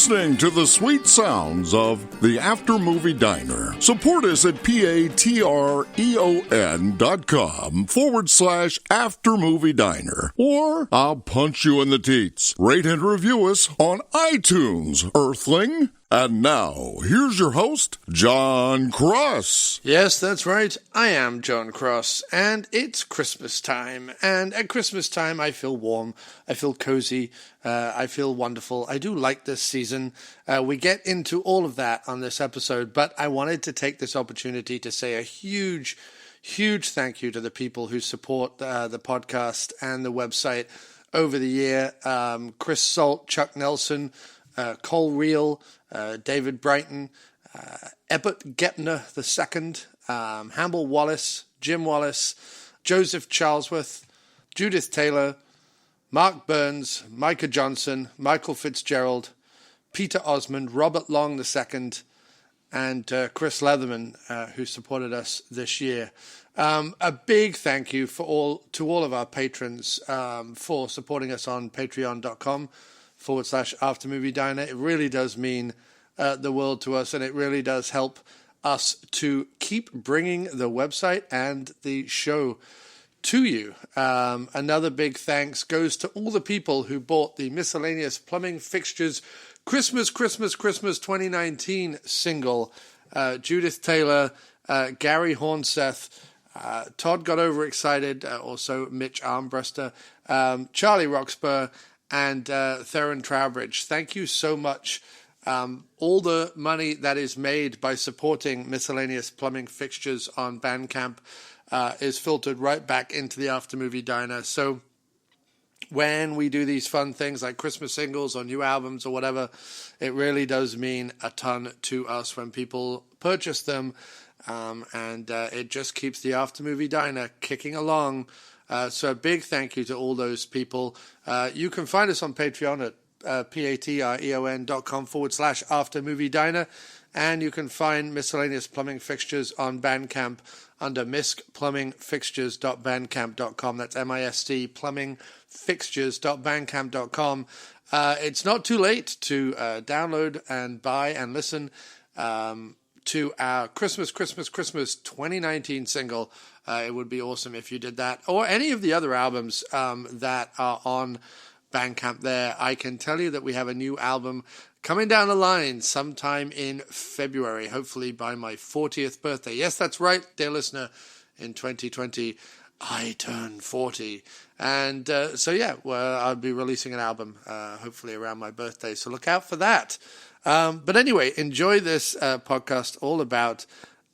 listening to the sweet sounds of the After Movie Diner. Support us at patreon.com/After Movie Diner. Or I'll punch you in the teats. Rate and review us on iTunes, Earthling. And now, here's your host, Jon Cross. Yes, that's right. I am Jon Cross, and it's Christmas time. And at Christmas time, I feel warm, I feel cozy, I feel wonderful. I do like this season. We get into all of that on this episode, but I wanted to take this opportunity to say a huge thank you to the people who support the podcast and the website over the year. Chris Salt, Chuck Nelson, Cole Reel, David Brighton, Ebert Gepner II, Hamble Wallace, Jim Wallace, Joseph Charlesworth, Judith Taylor, Mark Burns, Micah Johnson, Michael Fitzgerald, Peter Osmond, Robert Long II, and Chris Leatherman, who supported us this year. A big thank you to all of our patrons for supporting us on patreon.com/After Movie Diner. It really does mean the world to us, and it really does help us to keep bringing the website and the show to you. Another big thanks goes to all the people who bought the Miscellaneous Plumbing Fixtures Christmas 2019 single. Judith Taylor, Gary Hornseth, Todd got overexcited, also Mitch Armbruster, Charlie Roxburgh, and Theron Trowbridge. Thank you so much. All the money that is made by supporting Miscellaneous Plumbing Fixtures on Bandcamp is filtered right back into the After Movie Diner. So when we do these fun things like Christmas singles or new albums or whatever, it really does mean a ton to us when people purchase them. And it just keeps the After Movie Diner kicking along. So a big thank you to all those people. You can find us on Patreon at patreon.com/After Movie Diner. And you can find Miscellaneous Plumbing Fixtures on Bandcamp under miskplumbingfixtures.bandcamp.com. That's MIST plumbingfixtures.bandcamp.com. It's not too late to download and buy and listen to our Christmas 2019 single. It would be awesome if you did that, or any of the other albums that are on Bandcamp there. I can tell you that we have a new album coming down the line sometime in February, hopefully by my 40th birthday. Yes, that's right, dear listener. In 2020, I turn 40. And I'll be releasing an album hopefully around my birthday, so look out for that. But anyway, enjoy this podcast all about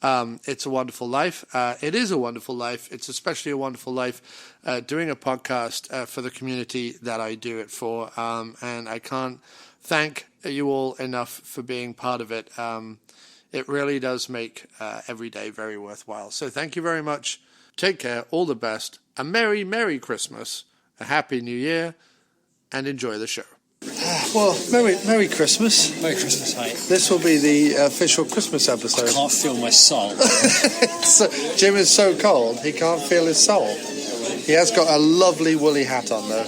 It's a Wonderful Life. It is a wonderful life. It's especially a wonderful life doing a podcast for the community that I do it for. And I can't thank you all enough for being part of it. It really does make every day very worthwhile. So thank you very much. Take care. All the best. A Merry, Merry Christmas. A Happy New Year. And enjoy the show. Well, Merry Christmas. Merry Christmas, mate. This will be the official Christmas episode. I can't feel my soul. Jim is so cold, he can't feel his soul. He has got a lovely woolly hat on, though.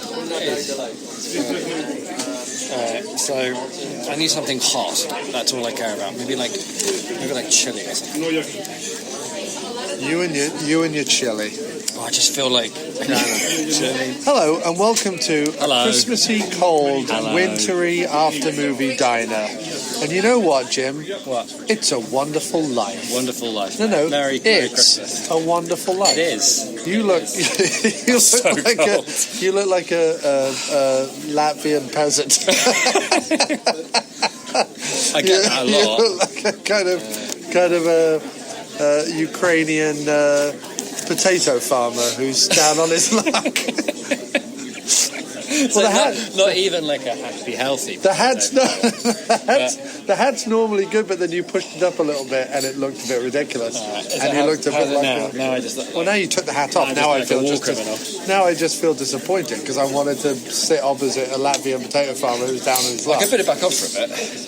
So I need something hot. That's all I care about. Maybe like chili or something. You and your chili. Oh, I just feel like chili. Hello, and welcome to Hello. a Christmassy, cold, wintry After Movie Diner. And you know what, Jim? What? It's a wonderful life. Wonderful life. No, Merry it's Christmas. a wonderful life. It is. You look like a Latvian peasant. I get that a lot. You look like a kind of a Ukrainian potato farmer who's down on his luck. So not even like a happy, healthy. The hat's normally good, but then you pushed it up a little bit and it looked a bit ridiculous. And you looked a bit like now I just. Well, now you took the hat off. Now I just feel disappointed because I wanted to sit opposite a Latvian potato farmer who's down on his luck. I can put it back on for a bit.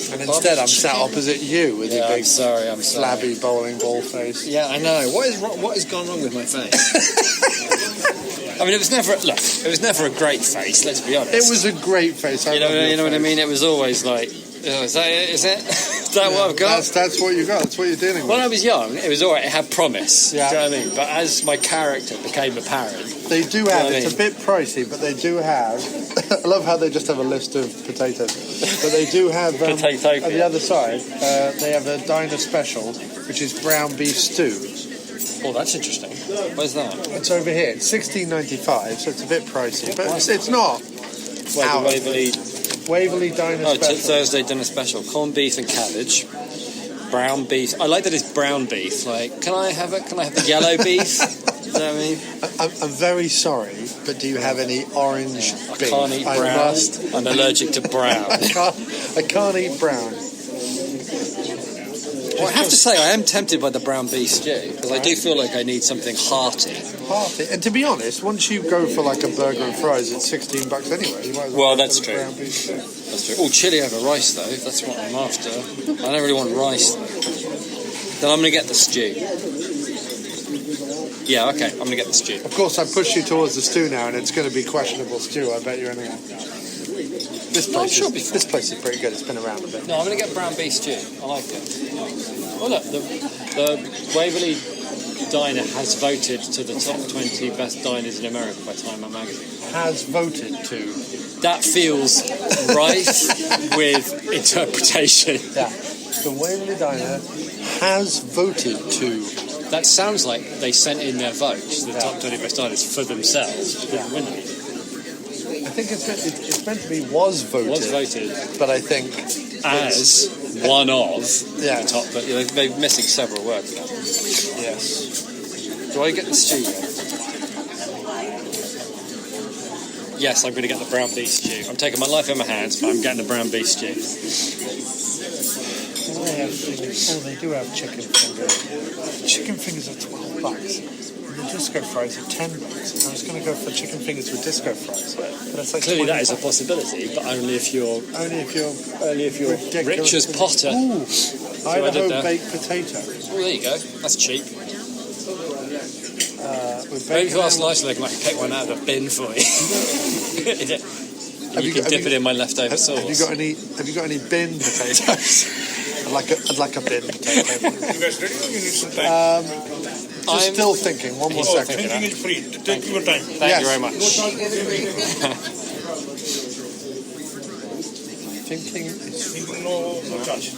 And instead, I'm sat opposite you with your big, I'm flabby bowling ball face. Yeah, I know. What has gone wrong with my face? I mean, it was never a great face. Let's be honest. It was a great face. You know what I mean? It was always like, is that it? Is it? Is that what I've got? That's what you got. That's what you're dealing with. When I was young, it was alright. It had promise. Yeah. Do you know what I mean? But as my character became apparent, they do have. It's a bit pricey, but they do have. I love how they just have a list of potatoes, but they do have Potato at the other side. They have a diner special, which is brown beef stew. oh, that's interesting. Where's that? It's over here. It's $16.95, so it's a bit pricey, but it's not. Waverley Diner Special. Thursday dinner special. Corned beef and cabbage. Brown beef. I like that it's brown beef. Like, can I have the yellow beef? You know what I mean? I'm very sorry, but do you have any orange beef? I can't eat brown. I'm allergic to brown. I can't eat brown. Well, I have to say, I am tempted by the brown beef stew, because I do feel like I need something hearty. And to be honest, once you go for like a burger and fries, it's $16 anyway. You might as well, that's true. Brown beef stew. That's true. Oh, chili over rice, though. That's what I'm after. I don't really want rice. Then I'm going to get the stew. Yeah, okay, I'm going to get the stew. Of course, I push you towards the stew now, and it's going to be questionable stew, I bet you anyhow. This place is pretty good. It's been around a bit. No, I'm going to get brown beef stew. I like it. Oh, look, the Waverley Diner has voted to the top 20 best diners in America by Time Out magazine. Has voted to. That feels rife with interpretation. Yeah. The Waverley Diner has voted to. That sounds like they sent in their vote to the top 20 best diners for themselves. Yeah. I think it's meant to be was voted. But I think as one of the top, but they're missing several words now. Yes. Do I get the stew? Yes, I'm going to get the brown beef stew. I'm taking my life in my hands, but I'm getting the brown beef stew. They do have chicken fingers. Chicken fingers are $12. The disco fries are $10. I was going to go for chicken fingers with disco fries, but it's like clearly that is a possibility, but only if you're rich as Potter. Ooh, Idaho baked potato. Oh, there you go. That's cheap. Maybe if you ask nicely, I can pick one out of a bin for you. You can dip it in my leftover sauce. Have you got any bin potatoes? I'd like a bin potato. You guys ready? You need some time. I'm still thinking. One more second. Thinking is free. Take your time. Thank you very much. Thinking is no charge.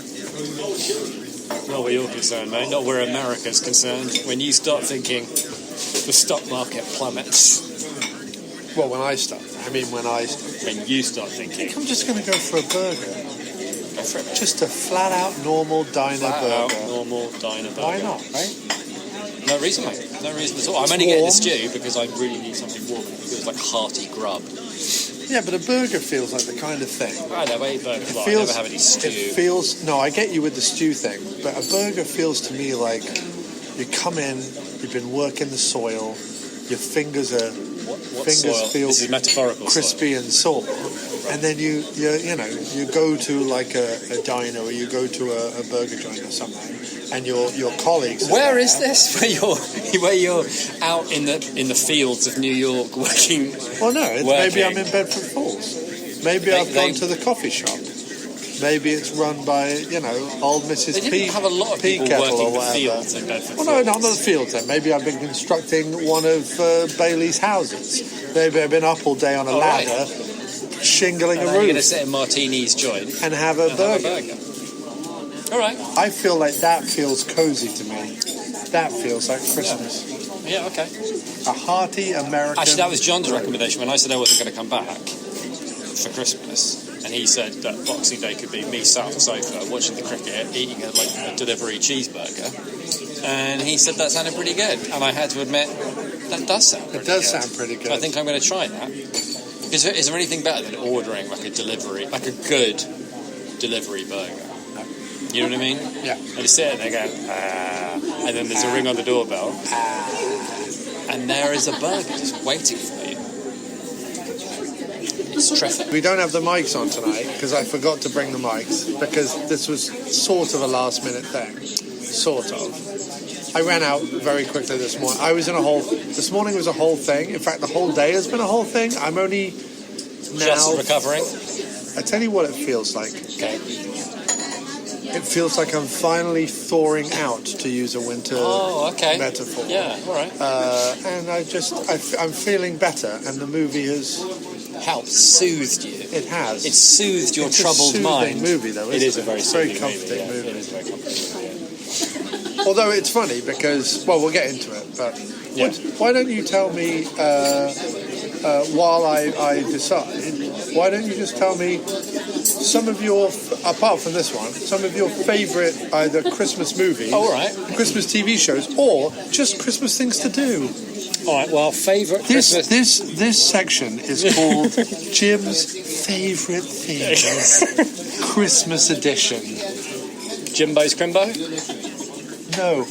Not where you're concerned, mate. Not where America's concerned. When you start thinking the stock market plummets. Well, when I start. I mean, when you start thinking. I think I'm just going to go for a burger. Go for it. Just a flat-out normal diner burger. Why not, right? No reason, mate. No reason at all. I'm only getting the stew because I really need something warm. It feels like hearty grub. Yeah, but a burger feels like the kind of thing. I never eat burgers. I never have any stew. No, I get you with the stew thing, but a burger feels to me like you come in, you've been working the soil, your fingers are feel this is metaphorical crispy and sore, and then you go to like a diner or you go to a burger joint or something, and your colleagues. Where is this? Where you're out in the fields of New York working? Well, no, maybe I'm in Bedford Falls. Maybe I've gone to the coffee shop. Maybe it's run by, old Mrs. They didn't have a lot of people working the fields in Bedford Falls. Well, no, not the fields then. Maybe I've been constructing one of Bailey's houses. Maybe I've been up all day on a ladder, shingling a roof. You're going to sit in Martini's joint and have a burger. All right. I feel like that feels cozy to me. That feels like Christmas. Yeah, okay. A hearty American... Actually, that was John's recommendation when I said I wasn't going to come back for Christmas. And he said that Boxing Day could be me sat on the sofa watching the cricket, eating a delivery cheeseburger. And he said that sounded pretty good. And I had to admit, that does sound pretty good. It does sound pretty good. So I think I'm going to try that. Is there anything better than ordering like a good delivery burger? You know what I mean? Yeah. And you sit and they go, and then there's a ring on the doorbell, and there is a burger just waiting for you. It's terrific. We don't have the mics on tonight because I forgot to bring the mics because this was sort of a last minute thing. sort of. I ran out very quickly this morning. This morning was a whole thing. In fact, the whole day has been a whole thing. I'm only now... Just recovering? I tell you what it feels like. Okay. It feels like I'm finally thawing out, to use a winter metaphor. Yeah, all right. And I'm feeling better, and the movie has... Helped, soothed you. It has. It's soothed your troubled mind. It's a movie, though, isn't it? It is a very soothing comforting movie. It is a very comforting movie, yeah. Although it's funny because, well, we'll get into it, but why don't you tell me, while I decide, why don't you just tell me some of your, apart from this one, some of your favourite either Christmas movies, Christmas TV shows, or just Christmas things to do? All right, well, favourite Christmas... This section is called Jim's Favourite Things, Christmas Edition. Jimbo's Crimbo? No.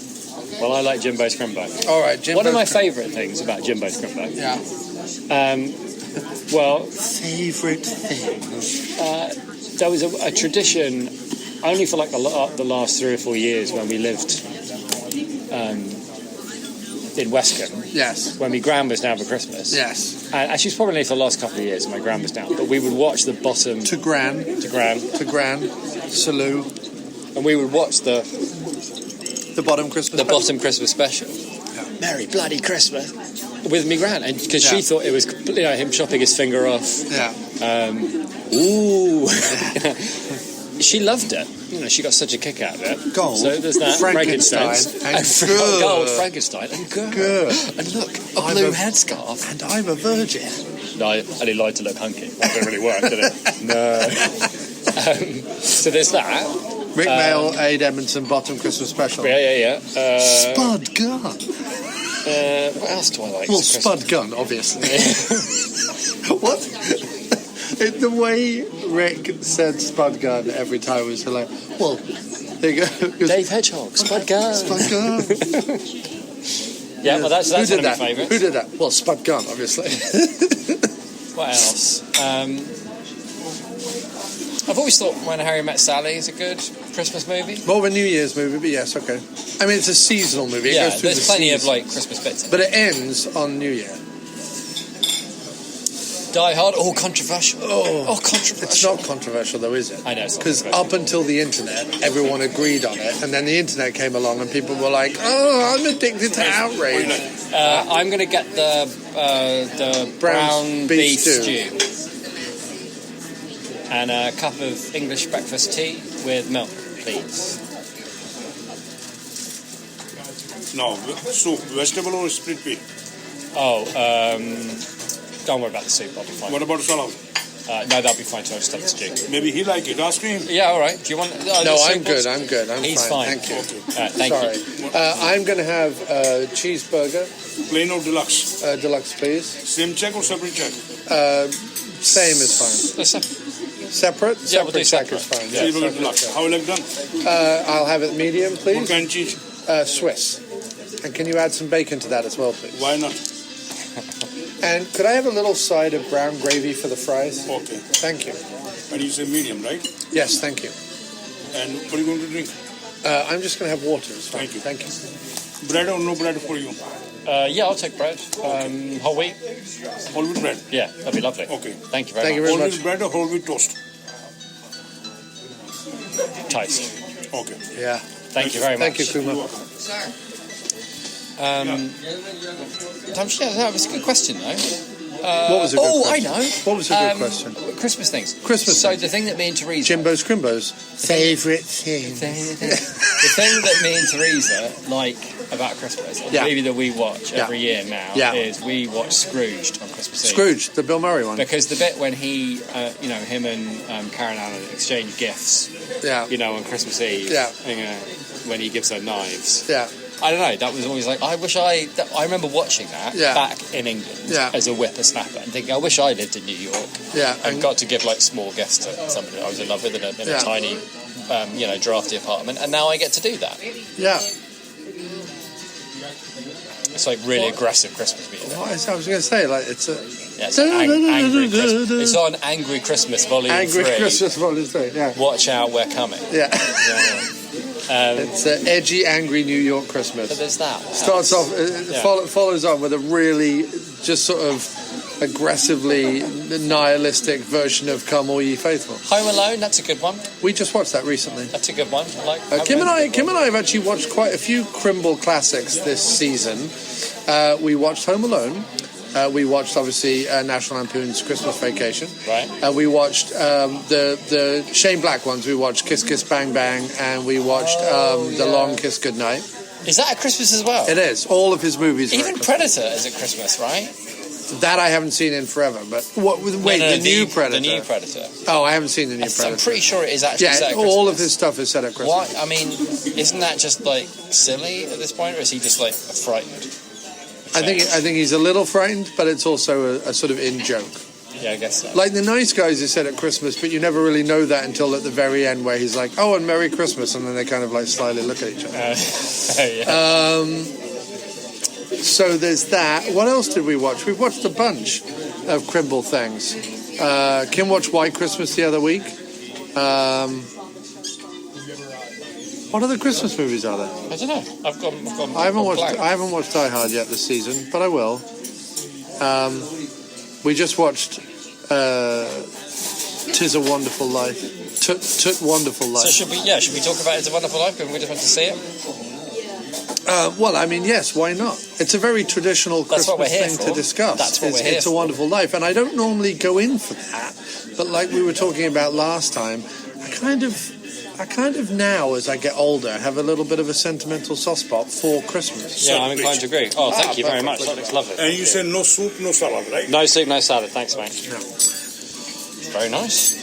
Well, I like Jimbo's Crimbo. All right, Jimbo's One of my favourite things about Jimbo's Crimbo... Yeah. Favourite things. There was a tradition, only for like the last 3 or 4 years when we lived in Westcombe. Yes. When my gran was down for Christmas. Yes. And actually, it's probably only for the last couple of years my gran was down. But we would watch the bottom... To gran. Salou. And we would watch the bottom Christmas special. Bottom Christmas special. Yeah. Merry bloody Christmas. With me gran. And because she thought it was him chopping his finger off. Yeah. Ooh. She loved it. She got such a kick out of it. Gold. So there's that. Frankenstein. And gold. Frankenstein. And good. And look, a blue headscarf. And I'm a virgin. No, I only lied to look hunky. That didn't really work, did it? No. So there's that. Rick Mail, Aid Edmondson, bottom Christmas special. Yeah. Spud Gun. What else do I like? Well, Spud Gun, obviously. What? The way Rick said Spud Gun every time was hilarious. Well, there you go. Dave Hedgehog, Spud Gun. Spud Gun. Yeah, well, that's one of my favourites. Who did that? Well, Spud Gun, obviously. What else? I've always thought When Harry Met Sally is a good Christmas movie. More of a New Year's movie, but yes, okay. I mean, it's a seasonal movie. It goes through there's plenty seasons. of like Christmas bits. But it ends on New Year. Die Hard. Oh, controversial. Oh, controversial. It's not controversial, though, is it? I know it's not. Because up until the internet, everyone agreed on it, and then the internet came along, and people were like, "Oh, I'm addicted to outrage." I'm going to get the brown beef stew. And a cup of English breakfast tea with milk, please. Now, soup, vegetable or split pea? Don't worry about the soup, I'll be fine. What about salad? No, that'll be fine too, I'll just have the stew. Maybe he like it. Ask him. Yeah, all right. Do you want... No, I'm good. I'm He's fine. Thank you. Thank you. I'm going to have a cheeseburger. Plain or deluxe? Deluxe, please. Same check or separate check? Same is fine. Separate? Yeah, we'll do check is separate. fine. Yeah, cheeseburger deluxe. How will I done? I'll have it medium, please. What kind of cheese? Swiss. And can you add some bacon to that as well, please? Why not? And could I have a little side of brown gravy for the fries? Okay. Thank you. And you say medium, right? Yes, thank you. And what are you going to drink? I'm just going to have water. It's fine. Thank you. Thank you. Bread or no bread for you? Yeah, I'll take bread. Whole wheat? Whole wheat bread? Yeah, that'd be lovely. Okay. Thank you very much. Whole wheat bread or whole wheat toast? Toast. Okay. Yeah. Thank you very much. Thank you, Kuma. That was a good question, though. What was a good question? I know. What was a good question? Christmas things. So the thing that me and Teresa... Jimbo's Crimbo's favourite thing. The thing that me and Teresa like about Christmas, and maybe that we watch every year now, is we watch Scrooged on Christmas Eve. Scrooge, the Bill Murray one. Because the bit when he, him and Karen Allen exchange gifts, on Christmas Eve, when he gives her knives. Yeah. I don't know, that was always like, I remember watching that back in England as a whippersnapper and thinking, I wish I lived in New York and got to give like small gifts to somebody I was in love with in a tiny, drafty apartment, and now I get to do that. Yeah. It's like really aggressive Christmas music. I was going to say, like, it's a... Yeah, it's angry Christmas. It's on Angry Christmas Volume 3. Angry Christmas Volume 3, yeah. Watch out, we're coming. Yeah. It's an edgy, angry New York Christmas. But there's that. Starts off, follows on with a really just sort of aggressively nihilistic version of "Come All Ye Faithful." Home Alone, that's a good one. We just watched that recently. That's a good one. Kim and I have actually watched quite a few Crimble classics this season. We watched Home Alone. We watched, obviously, National Lampoon's Christmas Vacation. Right. We watched the Shane Black ones. We watched Kiss Kiss Bang Bang, and we watched The Long Kiss Goodnight. Is that at Christmas as well? It is. All of his movies. Even Predator is at Christmas, right? That I haven't seen in forever. But the new Predator. The new Predator. Oh, I haven't seen the new Predator. I'm pretty sure it is actually set at Christmas. All of his stuff is set at Christmas. Why? I mean, isn't that just like silly at this point, or is he just like frightened? I think he's a little frightened, but it's also a sort of in joke. Yeah, I guess so. Like The Nice Guys is set at Christmas, but you never really know that until at the very end, where he's like, "Oh, and Merry Christmas," and then they kind of like slyly look at each other. So there's that. What else did we watch? We watched a bunch of Crimble things. Kim watched White Christmas the other week. What other Christmas movies are there? I don't know. I've gone I haven't watched Die Hard yet this season, but I will. We just watched "'Tis a Wonderful Life." Tut Wonderful Life. So should we talk about "It's a Wonderful Life" and we just want to see it? Well, I mean, yes, why not? It's a very traditional Christmas thing to discuss. That's what we're here It's a Wonderful Life, and I don't normally go in for that, but like we were talking about last time, I kind of now, as I get older, have a little bit of a sentimental soft spot for Christmas. Yeah, I'm inclined to agree. Oh, thank you very much. That looks lovely. And you said no soup, no salad, right? No soup, no salad. Thanks, mate. No. It's very nice.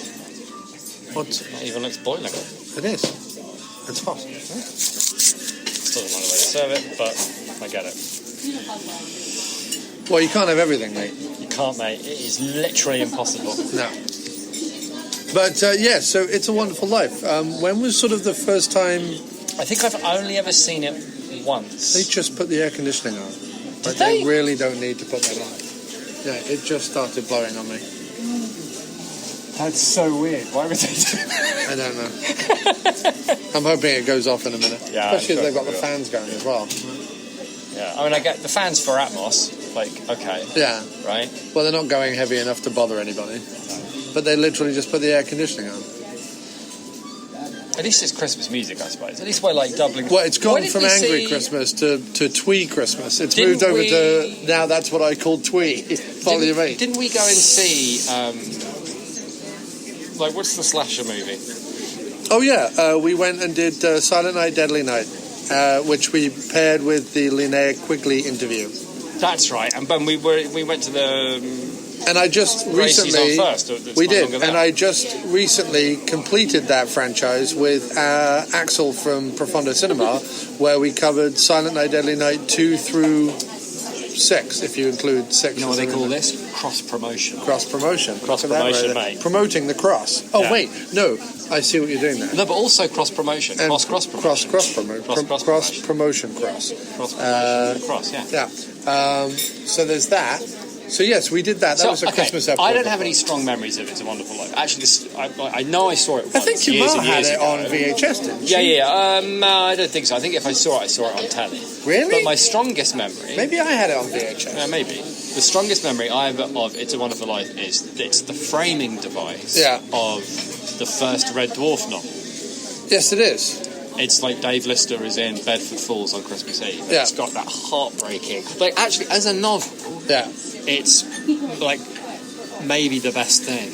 It even looks boiling. It is. It's hot. Still don't know the way to serve it, but I get it. Well, you can't have everything, mate. You can't, mate. It is literally impossible. No. But, so It's a Wonderful Life. When was sort of the first time... I think I've only ever seen it once. They just put the air conditioning on. Did they? They really don't need to put that on. Yeah, it just started blowing on me. That's so weird. Why would they do that? I don't know. I'm hoping it goes off in a minute. Yeah, especially if they've got the fans going as well. Yeah, I mean, I get the fans for Atmos. Like, okay. Yeah. Right? Well, they're not going heavy enough to bother anybody. But they literally just put the air conditioning on. At least it's Christmas music, I suppose. At least we're like doubling. Well, it's gone from Angry Christmas to Twee Christmas. It's moved over to now. That's what I call Twee. Volume 8. Didn't we go and see? What's the slasher movie? Oh yeah, we went and did Silent Night, Deadly Night, which we paired with the Linnea Quigley interview. That's right. And when we went to the. And I just recently, we did, and I just recently completed that franchise with Axel from Profondo Cinema, where we covered Silent Night, Deadly Night 2 through 6, if you include 6. You know what they call this? Cross-promotion. Cross-promotion. Cross-promotion, mate. Promoting the cross. Oh, yeah. Wait, no, I see what you're doing there. No, but also cross-promotion. Cross-promotion. Cross-promotion. Cross, yeah. Yeah. So there's that. So yes, we did that. That was a Christmas episode. I don't have any strong memories of It's a Wonderful Life. Actually, I know I saw it once. I think you might have had it on VHS, didn't you? Yeah. I don't think so. I think if I saw it on telly. Really? But my strongest memory... Maybe I had it on VHS. Yeah, maybe. The strongest memory I have of It's a Wonderful Life is it's the framing device of the first Red Dwarf novel. Yes, it is. It's like Dave Lister is in Bedford Falls on Christmas Eve. Yeah. It's got that heartbreaking... Like, actually, as a novel... Yeah. It's like maybe the best thing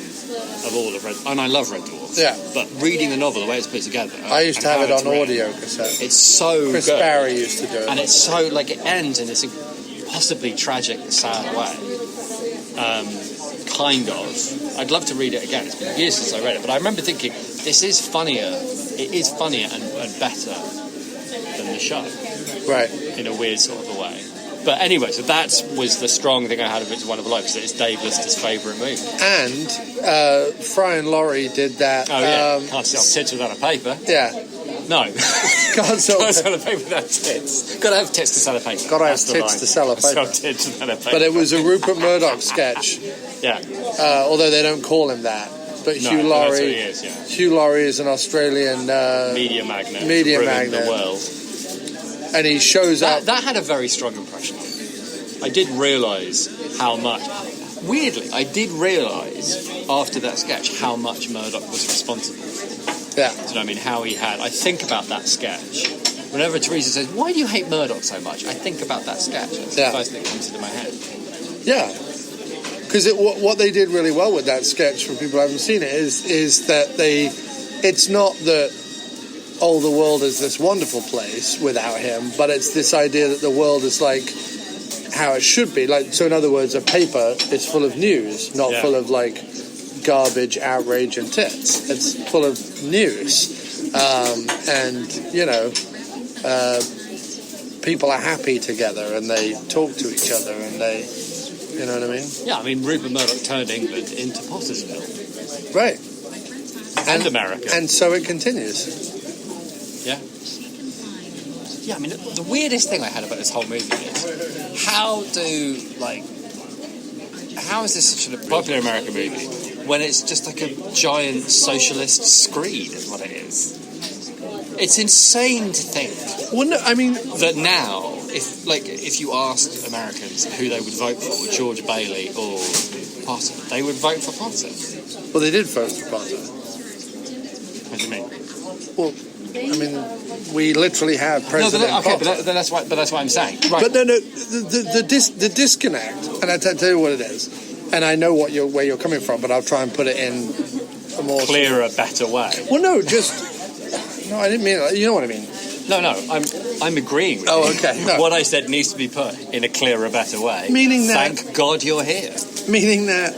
of all of Red, and I love Red Dwarf. Yeah. But reading the novel, the way it's put together, I used to have it on audio cassette. It's so Chris good. Barry used to do it, and it's so like it ends in this possibly tragic, sad way. Kind of. I'd love to read it again. It's been years since I read it, but I remember thinking this is funnier. It is funnier and better than the show, right? In a weird sort of a way. But anyway, so that was the strong thing I had of It's a Wonderful Life, because it's Dave Lister's favourite movie. And Fry and Laurie did that. Oh, yeah. Can't sell tits without a paper. Yeah. No. Can't sell a paper without tits. Got to have tits to sell a paper. Got to have tits to sell a paper. Sell tits without a paper. But it was a Rupert Murdoch sketch. Yeah. Although they don't call him that. but No, Hugh that's Laurie. what he is, yeah. Hugh Laurie is an Australian Media magnate. magnate. The world. And he shows up. That had a very strong impression on me. I did realise how much... Weirdly, I did realise after that sketch how much Murdoch was responsible. Yeah. Do you know what I mean? How he had... I think about that sketch. Whenever Teresa says, why do you hate Murdoch so much? I think about that sketch. That's the first thing that comes into my head. Yeah. Because what they did really well with that sketch, for people who haven't seen it, is that it's not that, oh, the world is this wonderful place without him, but it's this idea that the world is like how it should be. Like, so in other words, a paper is full of news, not full of like garbage, outrage, and tits. It's full of news. And, you know, people are happy together and they talk to each other and they, you know what I mean? Yeah, I mean, Rupert Murdoch turned England into Pottersville. Right. And America. And so it continues. Yeah. Yeah, I mean, the weirdest thing I had about this whole movie is how is this such a popular American movie when it's just like a giant socialist screed is what it is. It's insane to think. Well, no, I mean... That now, if you asked Americans who they would vote for, George Bailey or Potter, they would vote for Potter. Well, they did vote for Potter. What do you mean? Well, I mean, we literally have President Potter. But that's what I'm saying. Right. But no, the disconnect, and I'll tell you what it is, and I know where you're coming from, but I'll try and put it in a more... Clearer, better way. Well, no, just... No, I didn't mean it. You know what I mean. No, I'm agreeing with you. Oh, okay. No. What I said needs to be put in a clearer, better way. Meaning that... Thank God you're here. Meaning that,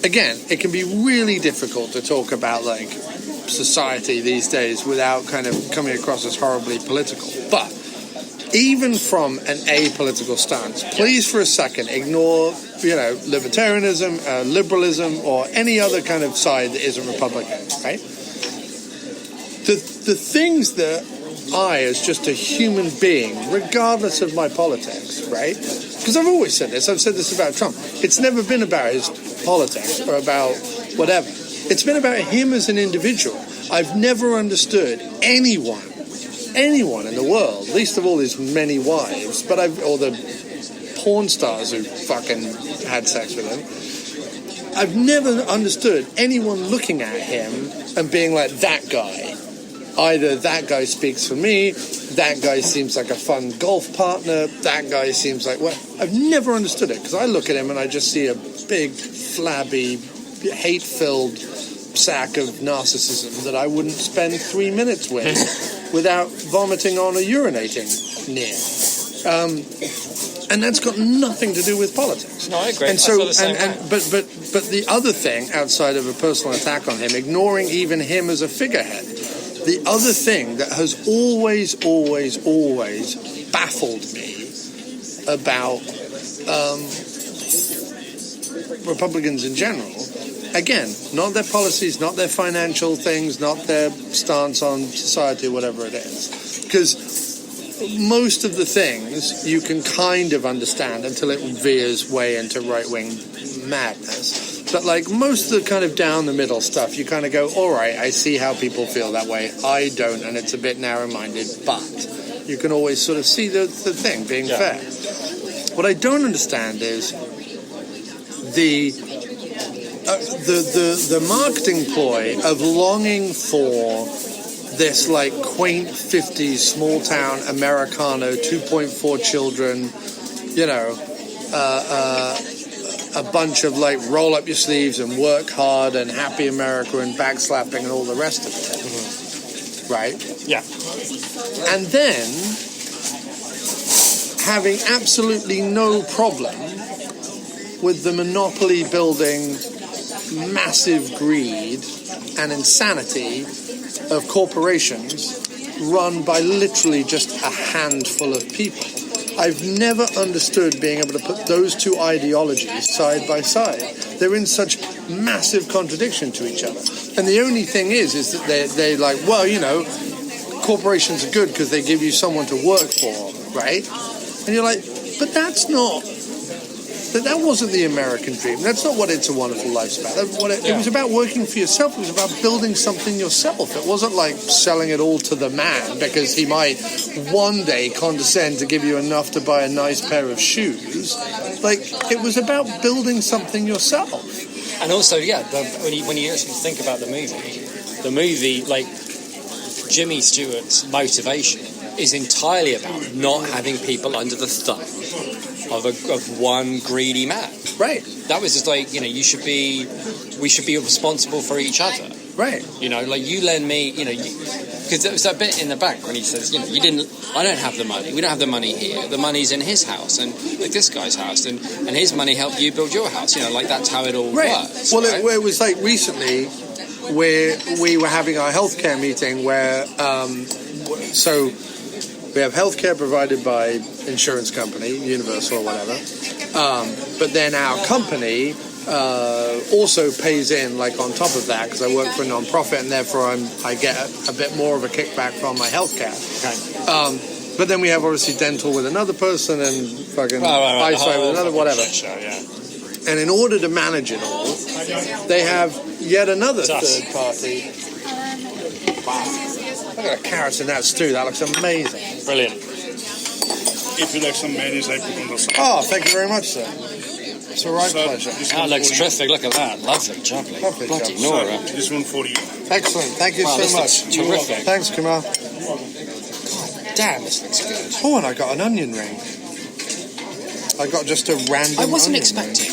again, it can be really difficult to talk about, like, society these days without kind of coming across as horribly political. But even from an apolitical stance, please for a second ignore, you know, libertarianism, liberalism, or any other kind of side that isn't Republican, right? The things that I, as just a human being, regardless of my politics, right? Because I've always said this. I've said this about Trump. It's never been about his politics or about whatever. It's been about him as an individual. I've never understood anyone in the world, least of all his many wives, or the porn stars who fucking had sex with him. I've never understood anyone looking at him and being like, that guy. Either that guy speaks for me, that guy seems like a fun golf partner, that guy seems like... Well, I've never understood it, because I look at him and I just see a big, flabby, hate-filled sack of narcissism that I wouldn't spend 3 minutes with without vomiting on or urinating near. And that's got nothing to do with politics. No, I agree. And so, but the other thing, outside of a personal attack on him, ignoring even him as a figurehead, the other thing that has always baffled me about Republicans in general, again, not their policies, not their financial things, not their stance on society, whatever it is, because most of the things you can kind of understand until it veers way into right-wing madness. But like most of the kind of down the middle stuff, you kind of go, all right, I see how people feel that way. I don't, and it's a bit narrow-minded, but you can always sort of see the thing being fair. What I don't understand is the marketing ploy of longing for this like quaint 50s small town Americano, 2.4 children, you know, a bunch of like roll up your sleeves and work hard and happy America and backslapping and all the rest of it. Mm-hmm. Right? Yeah. And then having absolutely no problem with the monopoly building massive greed and insanity of corporations run by literally just a handful of people. I've never understood being able to put those two ideologies side by side. They're in such massive contradiction to each other. And the only thing is that they're like, well, you know, corporations are good because they give you someone to work for, right? And you're like, but that's not that wasn't the American dream. That's not what It's a Wonderful Life's about. It was about working for yourself. It was about building something yourself. It wasn't like selling it all to the man because he might one day condescend to give you enough to buy a nice pair of shoes. Like, it was about building something yourself. And also, when you actually think about the movie, like, Jimmy Stewart's motivation is entirely about not having people under the thumb of one greedy man. Right. That was just like, we should be responsible for each other. Right. Like, you lend me, because there was that bit in the back when he says, I don't have the money. We don't have the money here. The money's in his house and like this guy's house, and his money helped you build your house. Like, that's how it all works. Well, right? it was like recently where we were having our healthcare meeting where, so we have healthcare provided by insurance company, Universal or whatever, but then our company also pays in, like, on top of that, because I work for a non-profit and therefore I get a bit more of a kickback from my healthcare. Okay. But then we have obviously dental with another person and fucking eyesight with another, whatever. Show, yeah. And in order to manage it all, they have yet another third party. Wow. Look at the carrots in that stew. That looks amazing. Brilliant. If you like some mayonnaise, I put on the side. Oh, thank you very much, sir. It's a right pleasure. That looks terrific. Look at that. Lovely jubbly. Lovely Bloody job. Nora. This one for you. Excellent. Thank you so much. Terrific. Thanks, Kumar. Damn, this looks good. Oh, and I got an onion ring. I got just a random I wasn't onion expecting.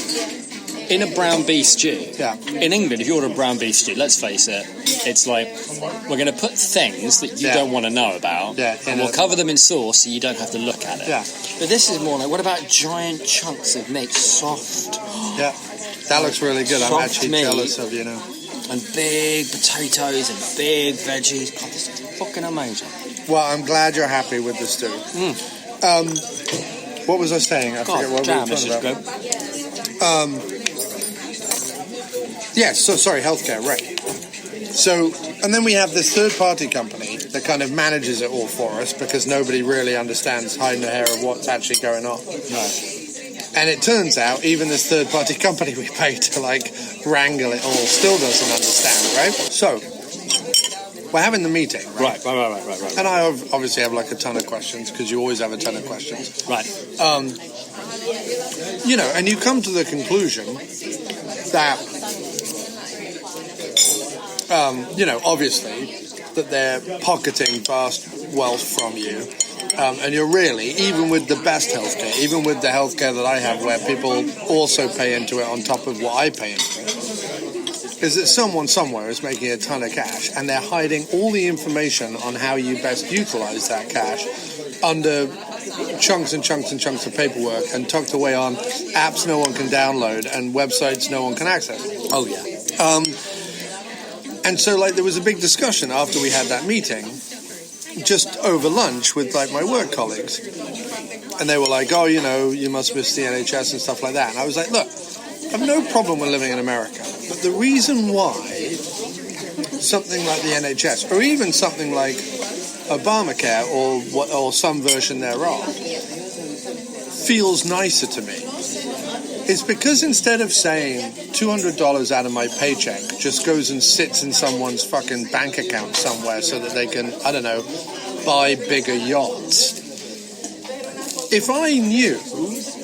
In a brown beef stew. Yeah. In England, if you order a brown beef stew, let's face it, it's like, we're going to put things that you don't want to know about, and we'll cover them in sauce so you don't have to look at it. Yeah. But this is more like, what about giant chunks of meat, soft? Yeah. That looks really good. I'm Soft actually meat. jealous of you now. And big potatoes and big veggies. God, this is fucking amazing. Well, I'm glad you're happy with the stew. What was I saying? I forget what we were talking about. Yes, so sorry, healthcare, right. So, and then we have this third-party company that kind of manages it all for us because nobody really understands hiding the hair of what's actually going on. No. And it turns out even this third-party company we pay to, like, wrangle it all still doesn't understand, right? So, we're having the meeting, right? Right. And I obviously have, like, a ton of questions because you always have a ton of questions. Right. And you come to the conclusion that obviously, that they're pocketing vast wealth from you. And you're really, even with the best healthcare, even with the healthcare that I have where people also pay into it on top of what I pay into it, is that someone somewhere is making a ton of cash and they're hiding all the information on how you best utilize that cash under chunks and chunks and chunks of paperwork and tucked away on apps no one can download and websites no one can access. Oh, yeah. And so, like, there was a big discussion after we had that meeting, just over lunch with, like, my work colleagues. And they were like, oh, you must miss the NHS and stuff like that. And I was like, look, I have no problem with living in America. But the reason why something like the NHS, or even something like Obamacare or some version thereof, feels nicer to me, is because instead of saying $200 out of my paycheck just goes and sits in someone's fucking bank account somewhere so that they can, I don't know, buy bigger yachts. If I knew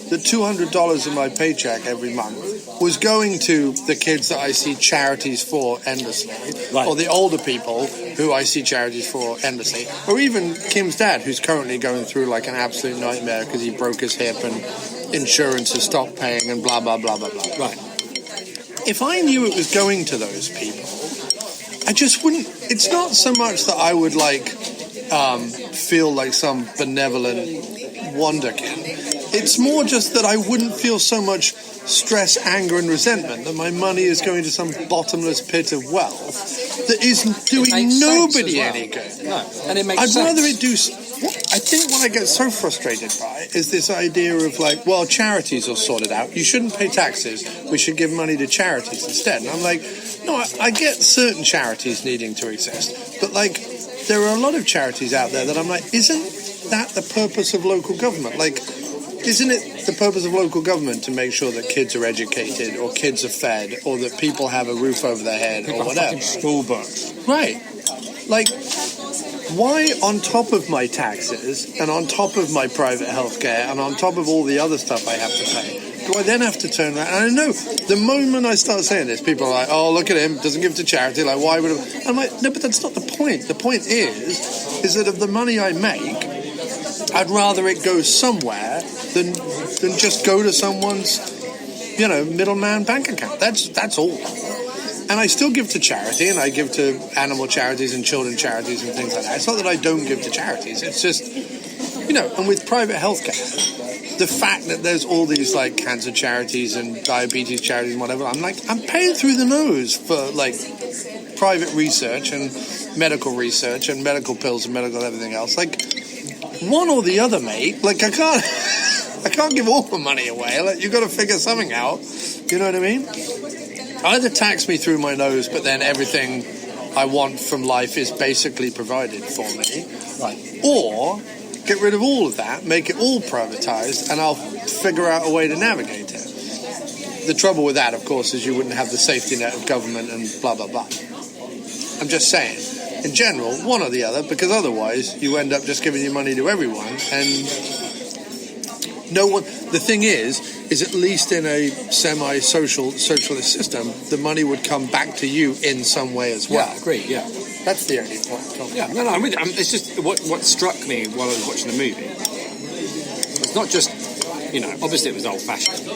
that $200 of my paycheck every month was going to the kids that I see charities for endlessly, or the older people who I see charities for endlessly, or even Kim's dad, who's currently going through like an absolute nightmare because he broke his hip and insurance has stopped paying and blah, blah, blah, blah, blah. Right. If I knew it was going to those people, I just wouldn't... It's not so much that I would, like, feel like some benevolent wonderkin. It's more just that I wouldn't feel so much stress, anger, and resentment that my money is going to some bottomless pit of wealth that isn't doing nobody any good. No, and it makes I'd sense. rather it do... I think what I get so frustrated by is this idea of like, well, charities will sort it out. You shouldn't pay taxes. We should give money to charities instead. And I'm like, no, I get certain charities needing to exist. But like, there are a lot of charities out there that I'm like, isn't that the purpose of local government? Like, isn't it the purpose of local government to make sure that kids are educated or kids are fed or that people have a roof over their head or whatever? School books. Right. Like, why on top of my taxes and on top of my private healthcare and on top of all the other stuff I have to pay, do I then have to turn around? And I know the moment I start saying this, people are like, oh, look at him, doesn't give to charity, like, why would I? I'm like, no, but that's not the point. The point is that of the money I make, I'd rather it go somewhere than just go to someone's, middleman bank account. That's all. And I still give to charity, and I give to animal charities and children charities and things like that. It's not that I don't give to charities. It's just, and with private healthcare, the fact that there's all these, like, cancer charities and diabetes charities and whatever, I'm paying through the nose for, like, private research and medical research and medical pills and medical everything else. Like, one or the other, mate. Like, I can't give all the money away. Like, you've got to figure something out. You know what I mean? Either tax me through my nose, but then everything I want from life is basically provided for me. Right. Or get rid of all of that, make it all privatized, and I'll figure out a way to navigate it. The trouble with that, of course, is you wouldn't have the safety net of government and blah, blah, blah. I'm just saying, in general, one or the other, because otherwise you end up just giving your money to everyone, and no one. The thing is at least in a socialist system, the money would come back to you in some way as well. Yeah, agreed, yeah. That's the only point. Yeah, no, I'm with you. It's just what struck me while I was watching the movie. It's not just, obviously it was old-fashioned.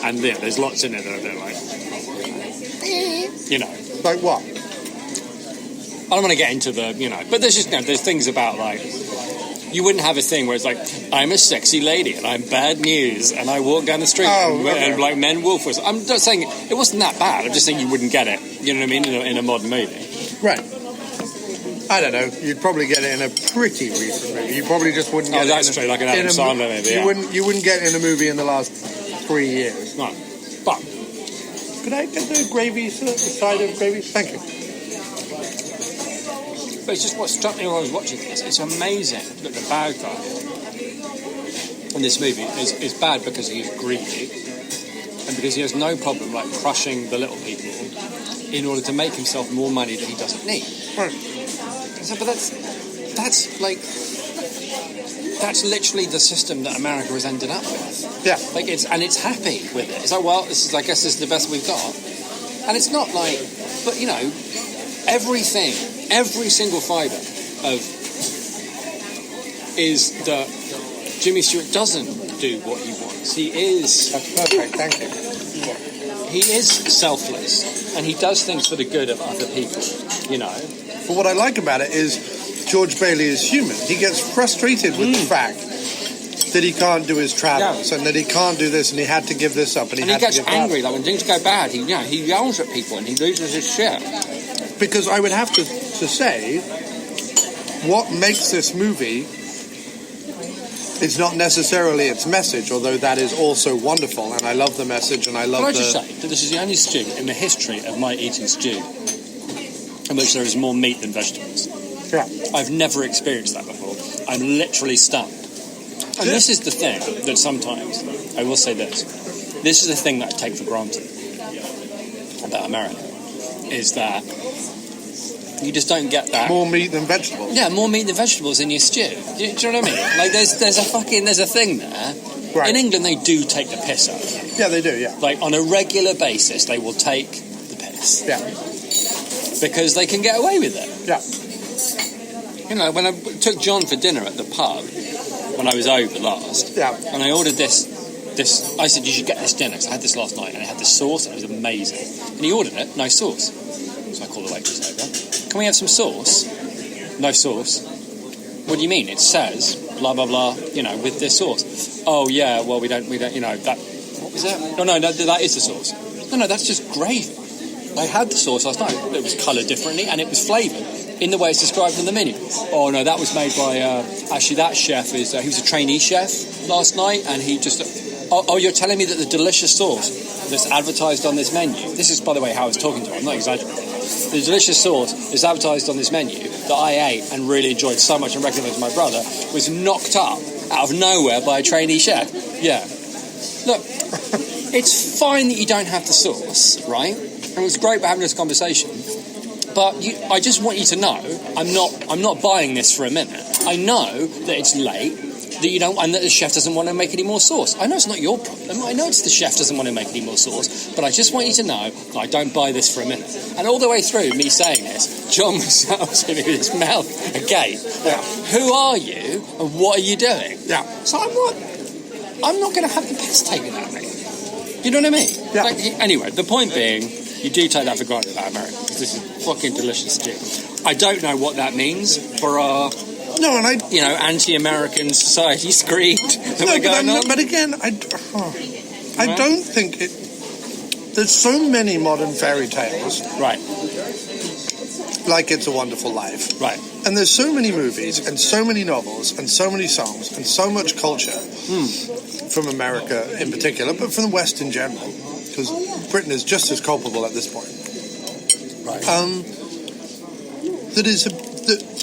And yeah, there's lots in it that are like, Like what? I don't want to get into the, but there's just, there's things about, like, you wouldn't have a thing where it's like, I'm a sexy lady and I'm bad news and I walk down the street and like men wolf. I'm not saying it wasn't that bad. I'm just saying you wouldn't get it. You know what I mean? In a modern movie. Right. I don't know. You'd probably get it in a pretty recent movie. You probably just wouldn't get it. Oh, that's true. Like an Adam Sandler movie. You wouldn't get it in a movie in the last 3 years. No. But could I get the gravy, the side of gravy? Thank you. But it's just what struck me when I was watching this. It's amazing that the bad guy in this movie is bad because he is greedy and because he has no problem like crushing the little people in order to make himself more money that he doesn't need. Right. So, but that's literally the system that America has ended up with. Yeah. Like it's happy with it. It's like, well, I guess this is the best we've got. And it's not like, but every single fibre of is that Jimmy Stewart doesn't do what he wants. He is... That's perfect, thank you. He is selfless, and he does things for the good of other people, But what I like about it is George Bailey is human. He gets frustrated with the fact that he can't do his travels and that he can't do this and he had to give this up and he gets angry. Like when things go bad, he yells at people and he loses his shit. Because I would have to say, what makes this movie is not necessarily its message, although that is also wonderful, and I love the message, and I love Can I just say that this is the only stew in the history of my eating stew in which there is more meat than vegetables. Yeah. I've never experienced that before. I'm literally stunned. And this is the thing that sometimes, I will say this is the thing that I take for granted about America, is that you just don't get that. More meat than vegetables. Yeah, more meat than vegetables in your stew. Do you know what I mean? Like, there's a thing there. Right. In England, they do take the piss out of it. Yeah, they do, yeah. Like, on a regular basis, they will take the piss. Yeah. Because they can get away with it. Yeah. When I took John for dinner at the pub, when I was over last, and I ordered this, I said, you should get this dinner, because I had this last night, and it had this sauce, and it was amazing. And he ordered it, no sauce. So I called the waitress over. Can we have some sauce? No sauce. What do you mean? It says blah blah blah. With this sauce. Oh yeah. Well, we don't. That. What was that? No. That is the sauce. No. That's just gravy. I had the sauce last night. It was coloured differently and it was flavoured in the way it's described in the menu. Oh no, that was made by. Actually, that chef is. He was a trainee chef last night, and he just. Oh, you're telling me that the delicious sauce that's advertised on this menu. This is, by the way, how I was talking to him. I'm not exaggerating. The delicious sauce is advertised on this menu that I ate and really enjoyed so much and recommended to my brother was knocked up out of nowhere by a trainee chef. Yeah. Look, it's fine that you don't have the sauce, right? And it's great we're having this conversation. But I just want you to know, I'm not buying this for a minute. I know that it's late, that you don't, and that the chef doesn't want to make any more sauce. I know it's not your problem. I know it's the chef doesn't want to make any more sauce. But I just want you to know that I don't buy this for a minute. And all the way through me saying this, John was shouting with his mouth agape. Yeah. Who are you and what are you doing? Yeah. So I'm not going to have the piss taken out of me. You know what I mean? Yeah. Like, anyway, the point being, you do take that for granted about America, because this is fucking delicious stew. I don't know what that means for our, anti-American society screed that we're going on. But again, I don't think it... There's so many modern fairy tales. Right. Like It's a Wonderful Life. Right. And there's so many movies and so many novels and so many songs and so much culture from America in particular, but from the West in general, because Britain is just as culpable at this point. Right.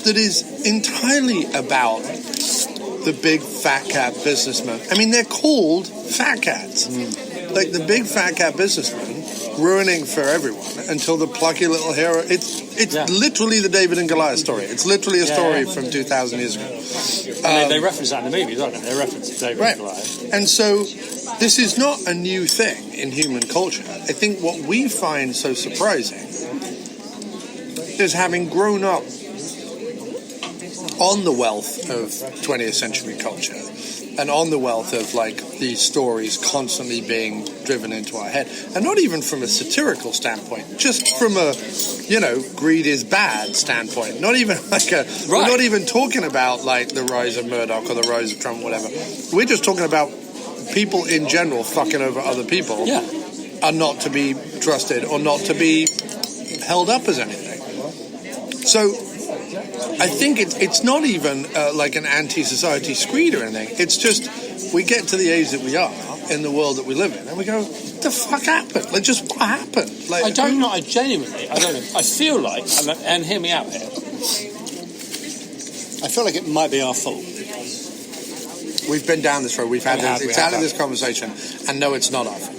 That is entirely about the big fat cat businessman. I mean, they're called fat cats. Like the big fat cat businessman ruining for everyone until the plucky little hero. It's literally the David and Goliath story. It's literally a story from 2,000 years ago. They reference that in the movie, don't they? They reference David and Goliath. And so this is not a new thing in human culture. I think what we find so surprising is, having grown up on the wealth of 20th century culture and on the wealth of like these stories constantly being driven into our head, and not even from a satirical standpoint, just from a greed is bad standpoint, not even like we're not even talking about like the rise of Murdoch or the rise of Trump, whatever. We're just talking about people in general fucking over other people are not to be trusted or not to be held up as anything. So I think it's not even like an anti-society screed or anything. It's just we get to the age that we are in the world that we live in, and we go, "What the fuck happened? Like, just what happened?" Like, I don't know. I don't know. I feel like, and hear me out here, I feel like it might be our fault. We've been down this road. We've had this conversation, and no, it's not our fault.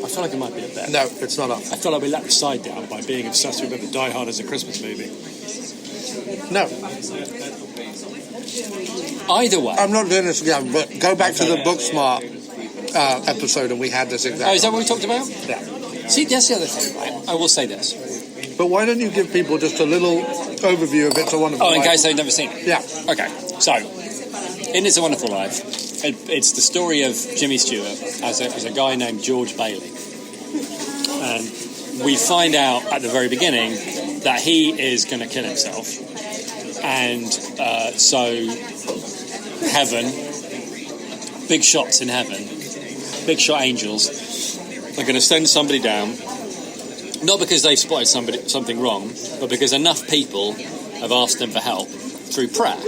I feel like it might be a bet. No, it's not our fault. I feel like we let the side down by being obsessed with Die Hard as a Christmas movie. No. Either way. I'm not doing this again, but go back to the Booksmart episode, and we had this exact... Oh, is that what we talked about? Yeah. See, that's the other thing, right? I will say this. But why don't you give people just a little overview of It's a Wonderful Life? Oh, in case they've never seen it? Yeah. Okay, so, in It's a Wonderful Life, it's the story of Jimmy Stewart as a guy named George Bailey. And we find out at the very beginning that he is going to kill himself. And so heaven, big shots in heaven, big shot angels are going to send somebody down, not because they've spotted something wrong, but because enough people have asked them for help through prayer.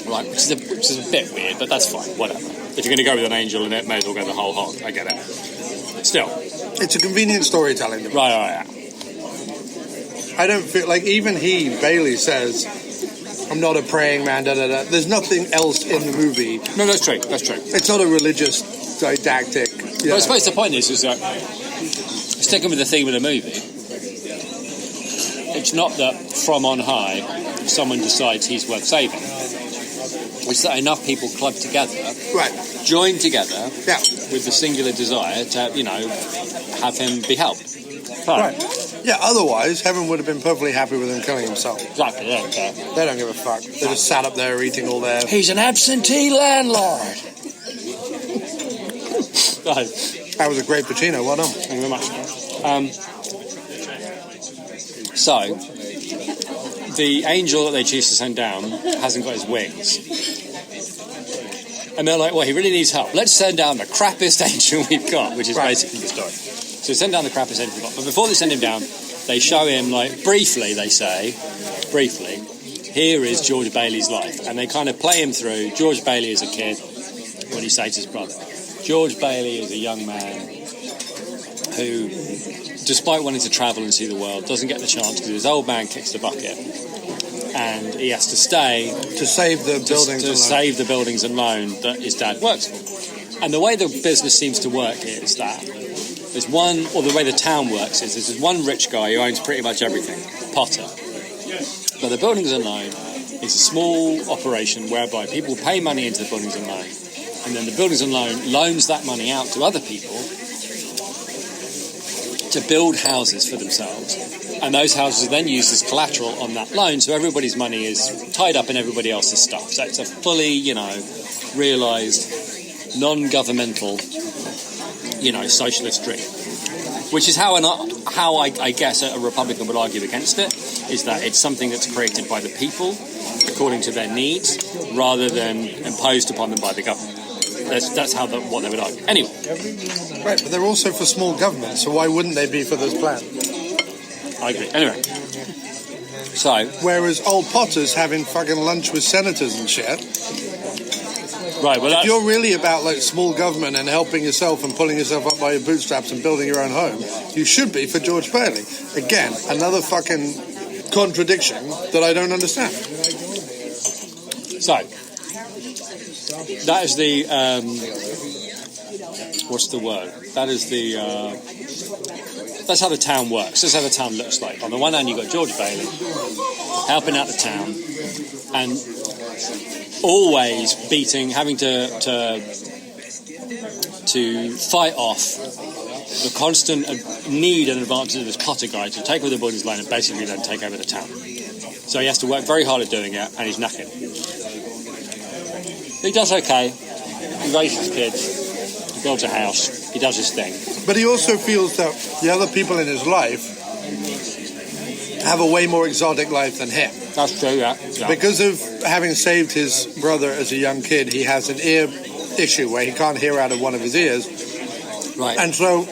Right, which is a bit weird, but that's fine, whatever. If you're going to go with an angel in it, may as well go the whole hog. I get it. Still. It's a convenient storytelling device. Right. I don't feel like even Bailey says, I'm not a praying man, da-da-da. There's nothing else in the movie. No, that's true. It's not a religious didactic. But I suppose the point is that, sticking with the theme of the movie, it's not that from on high someone decides he's worth saving. It's that enough people club together, join together, with the singular desire to, have him be helped. Right. Yeah, otherwise, heaven would have been perfectly happy with him killing himself. Exactly, they don't care. They don't give a fuck. They just sat up there eating all their... He's an absentee landlord. That was a great Pacino, well done. Thank you very much. So, the angel that they choose to send down hasn't got his wings. And they're like, well, he really needs help. Let's send down the crappiest angel we've got, which is basically the story. So send down the crappiest angel we've got. But before they send him down, they show him, briefly, here is George Bailey's life. And they kind of play him through. George Bailey is a kid. What he says to his brother. George Bailey is a young man who, despite wanting to travel and see the world, doesn't get the chance because his old man kicks the bucket. and he has to stay to save the buildings to save the buildings and loan that his dad works for. And the way the business seems to work is that there's one, or the way the town works is there's one rich guy who owns pretty much everything, Potter. But the buildings and loan is a small operation whereby people pay money into the buildings and loan, and then the buildings and loan loans that money out to other people to build houses for themselves. And those houses are then used as collateral on that loan, so everybody's money is tied up in everybody else's stuff. So it's a fully, realised, non-governmental, socialist dream. Which is how I guess a Republican would argue against it, is that it's something that's created by the people, according to their needs, rather than imposed upon them by the government. That's what they would argue. Anyway. Right, but they're also for small government, so why wouldn't they be for this plan? I agree. Anyway. So. Whereas old Potter's having fucking lunch with senators and shit. Right, well, if you're really about small government and helping yourself and pulling yourself up by your bootstraps and building your own home, you should be for George Bailey. Again, another fucking contradiction that I don't understand. So, that is the, what's the word? That is the, that's how the town works. That's how the town looks like. On the one hand, you've got George Bailey helping out the town and always having to fight off the constant need and advantage of this Potter guy to take over the buildings line and basically then take over the town. So he has to work very hard at doing it, and he's knackered. He does okay. He raises kids. He builds a house. He does his thing. But he also feels that the other people in his life have a way more exotic life than him. That's true, yeah. Because of having saved his brother as a young kid, he has an ear issue where he can't hear out of one of his ears. Right. And so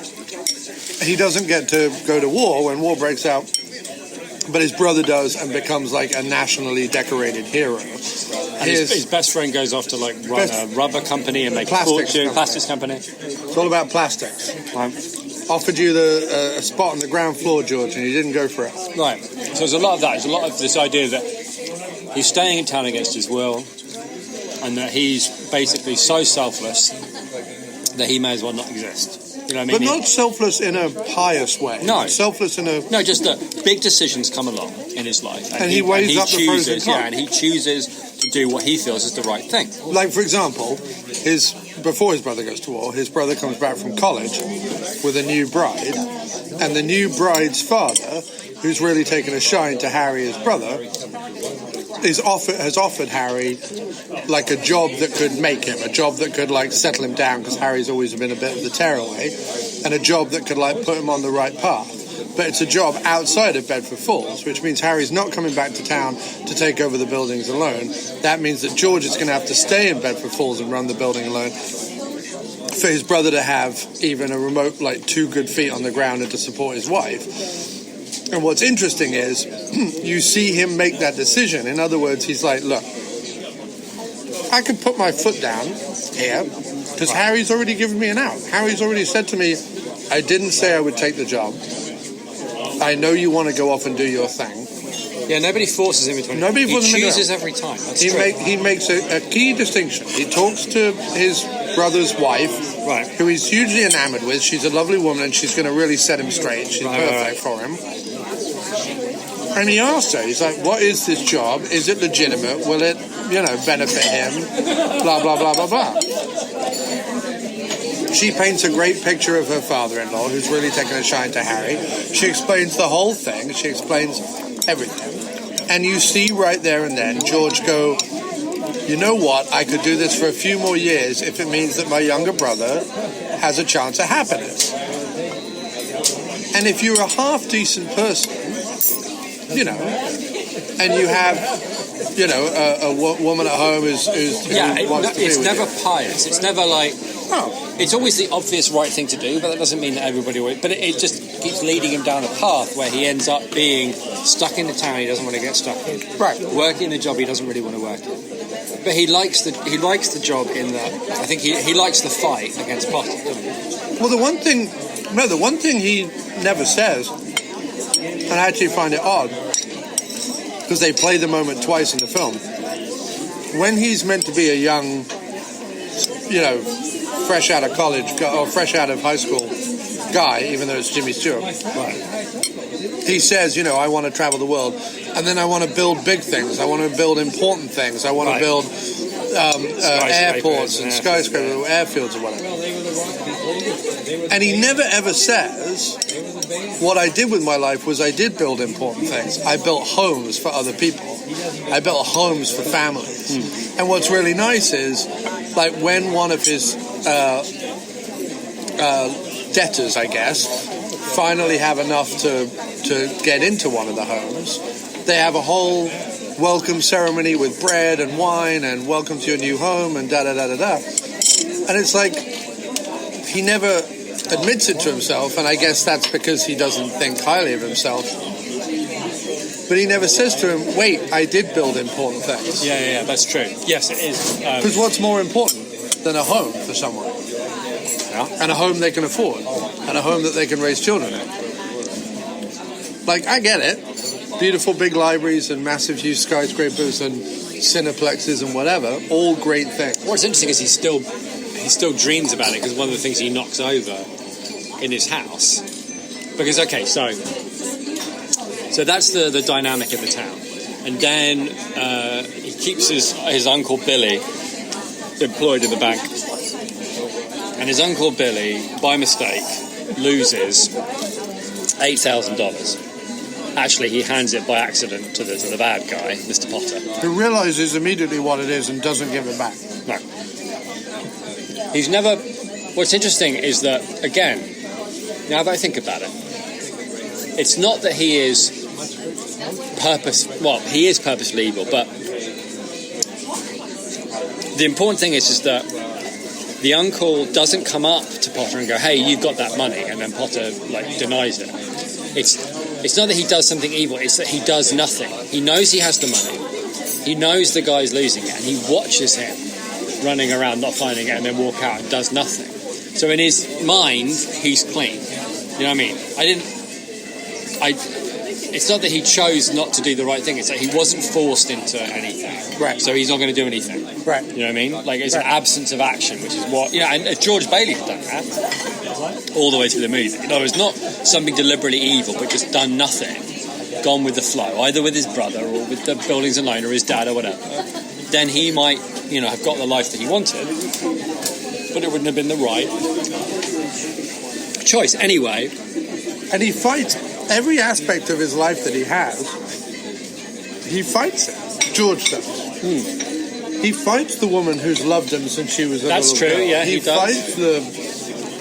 he doesn't get to go to war when war breaks out, but his brother does and becomes like a nationally decorated hero. And his best friend goes off to run a rubber company and make a fortune. Plastics company. It's all about plastics. Offered you a spot on the ground floor, George, and you didn't go for it. Right. So there's a lot of that. There's a lot of this idea that he's staying in town against his will, and that he's basically so selfless that he may as well not exist. You know what I mean? But not selfless in a pious way. No. Selfless in a... No, just that big decisions come along in his life. And he weighs up the pros and cons. Yeah, and he chooses to do what he feels is the right thing. Like, for example, before his brother goes to war, his brother comes back from college with a new bride, and the new bride's father, who's really taken a shine to Harry, his brother, has offered Harry a job that could make him, a job that could settle him down, because Harry's always been a bit of the tearaway, and a job that could put him on the right path. But it's a job outside of Bedford Falls, which means Harry's not coming back to town to take over the buildings alone. That means that George is going to have to stay in Bedford Falls and run the building alone for his brother to have even a remote 2 good feet on the ground and to support his wife. And what's interesting is you see him make that decision. In other words, he's like, look, I could put my foot down here because Harry's already given me an out. Harry's already said to me, I didn't say I would take the job. I know you want to go off and do your thing. Yeah, nobody forces him into anything. He chooses every time. He makes a key distinction. He talks to his brother's wife, who he's hugely enamored with. She's a lovely woman, and she's going to really set him straight. She's perfect for him. And he asks her, he's like, what is this job? Is it legitimate? Will it, benefit him? Blah, blah, blah, blah, blah. She paints a great picture of her father-in-law, who's really taken a shine to Harry. She explains the whole thing. She explains everything. And you see right there and then George go, you know what? I could do this for a few more years if it means that my younger brother has a chance of happiness. And if you're a half-decent person, and you have, a woman at home who wants to be with it's never you. pious. It's never it's always the obvious right thing to do, but that doesn't mean that everybody will. But it just keeps leading him down a path where he ends up being stuck in the town he doesn't want to get stuck in. Right. Working a job he doesn't really want to work in. But he likes the job in that. I think he likes the fight against Potter, doesn't he? Well, the one thing he never says, and I actually find it odd, because they play the moment twice in the film. When he's meant to be a young, fresh out of college or fresh out of high school guy, even though it's Jimmy Stewart, he says, I want to travel the world, and then I want to build big things. I want to build important things. I want to build airports and skyscrapers or airfields or whatever. And he never ever says, what I did with my life was I did build important things. I built homes for other people. I built homes for families. And what's really nice is, like, when one of his debtors, I guess, finally have enough to get into one of the homes, they have a whole welcome ceremony with bread and wine and welcome to your new home and da-da-da-da-da. And it's like, he never admits it to himself, and I guess that's because he doesn't think highly of himself. But he never says to him, wait, I did build important things. Yeah, that's true. Yes, it is. Because what's more important than a home for someone? Yeah. And a home they can afford. And a home that they can raise children in. Like, I get it. Beautiful big libraries and massive huge skyscrapers and cineplexes and whatever. All great things. What's interesting is he still dreams about it, because one of the things he knocks over in his house. Because, okay, so that's the dynamic of the town. And then he keeps his Uncle Billy employed in the bank. And his Uncle Billy, by mistake, loses $8,000. Actually, he hands it by accident to the bad guy, Mr. Potter. Who realises immediately what it is and doesn't give it back. No. He's never... What's interesting is that, again, now that I think about it, it's not that he is he is purposely evil, but the important thing is that the uncle doesn't come up to Potter and go, hey, you've got that money, and then Potter, denies it. It's not that he does something evil, it's that he does nothing. He knows he has the money. He knows the guy's losing it, and he watches him running around not finding it and then walk out and does nothing. So in his mind, he's clean. You know what I mean? It's not that he chose not to do the right thing, it's that he wasn't forced into anything. Right. So he's not going to do anything. Right. You know what I mean? It's an absence of action, which is what... and George Bailey had done that all the way through the movie. It's not something deliberately evil, but just done nothing, gone with the flow, either with his brother or with the buildings and loan or his dad or whatever. Then he might, have got the life that he wanted, but it wouldn't have been the right choice. Anyway... And he fights every aspect of his life that he has. He fights it. George does. He fights the woman who's loved him since she was a little girl. That's true, yeah, he does. Fights the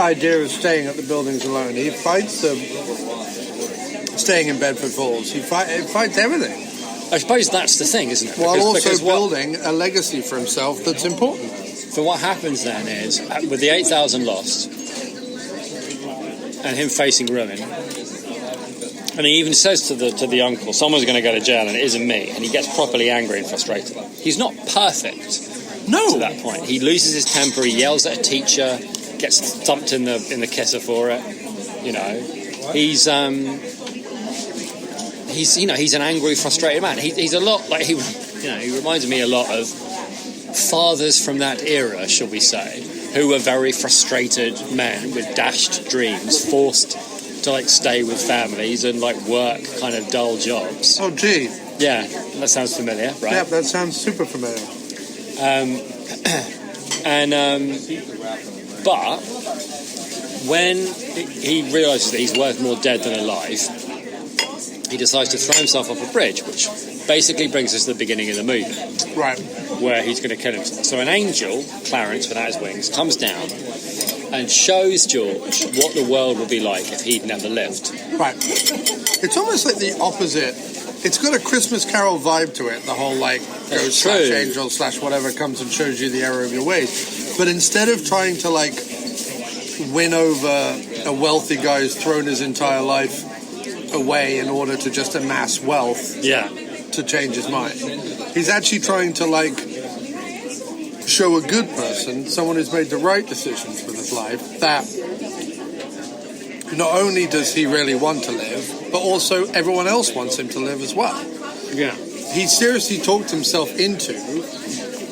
idea of staying at the buildings alone. He fights the staying in Bedford Falls. He fights everything. I suppose that's the thing, isn't it? While also building a legacy for himself that's important. So what happens then is, with the 8,000 lost, and him facing ruin, and he even says to the uncle, someone's going to go to jail and it isn't me, and he gets properly angry and frustrated. He's not perfect to that point. He loses his temper, he yells at a teacher, gets thumped in the kisser for it. He's an angry, frustrated man. He's a lot like he reminds me a lot of fathers from that era, shall we say, who were very frustrated men with dashed dreams, forced to stay with families and work kind of dull jobs. Oh, gee. Yeah, that sounds familiar, right? Yeah, that sounds super familiar. But when he realises that he's worth more dead than alive, he decides to throw himself off a bridge, which basically brings us to the beginning of the movie. Right. Where he's going to kill himself. So an angel, Clarence, without his wings, comes down and shows George what the world would be like if he'd never lived. Right. It's almost like the opposite. It's got a Christmas Carol vibe to it, the whole ghost slash angel slash whatever comes and shows you the error of your ways. But instead of trying to win over a wealthy guy who's thrown his entire life away in order to just amass wealth to change his mind, he's actually trying to show a good person, someone who's made the right decisions with his life, that not only does he really want to live, but also everyone else wants him to live as well. Yeah. he seriously talked himself into,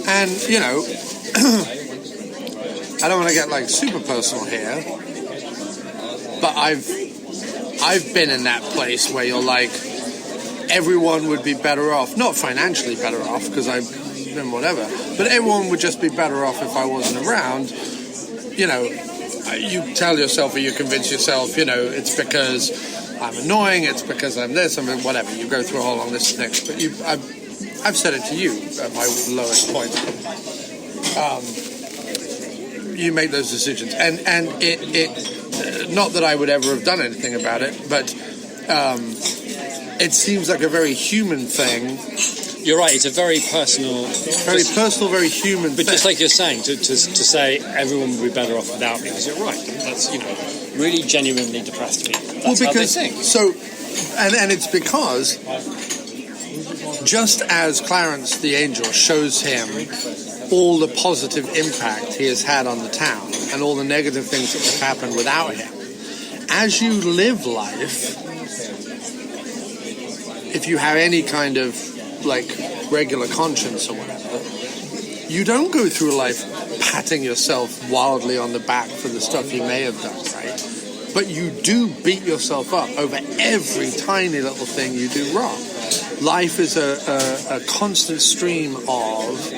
and you know, I don't want to get like super personal here, but I've been in that place where you're like, everyone would be better off, not financially better off because I've been whatever, but everyone would just be better off if I wasn't around. You know, you tell yourself or you convince yourself, you know, it's because I'm annoying, it's because I'm this, I'm whatever. You go through a whole long list of things, but I've said it to you at my lowest point. You make those decisions, and it not that I would ever have done anything about it, but it seems like a very human thing. You're right. It's a very personal, very human thing. But just like you're saying, to say everyone would be better off without me, because you're right. That's, you know, really genuinely depressed people. That's how they think. So, and it's because just as Clarence the Angel shows him all the positive impact he has had on the town and all the negative things that have happened without him, as you live life, if you have any kind of like regular conscience or whatever, you don't go through life patting yourself wildly on the back for the stuff you may have done, right? But you do beat yourself up over every tiny little thing you do wrong. Life is a constant stream of,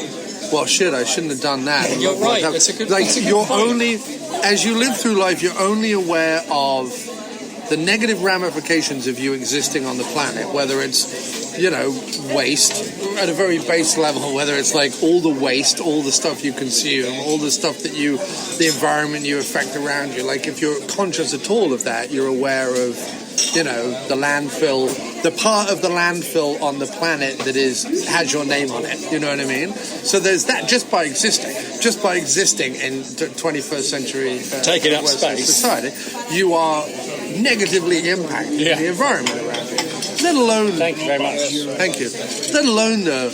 well, shit, I shouldn't have done that. And you're right. That's a good point. As you live through life, you're only aware of the negative ramifications of you existing on the planet, whether it's, you know, waste at a very base level, whether it's like all the waste, all the stuff you consume, all the stuff that the environment you affect around you. Like, if you're conscious at all of that, you're aware of, you know, the landfill, the part of the landfill on the planet that has your name on it. You know what I mean? So there's that just by existing in 21st century taking up space society, you are negatively impacting the environment around you. Let alone, thank you very much. Thank you. Let alone the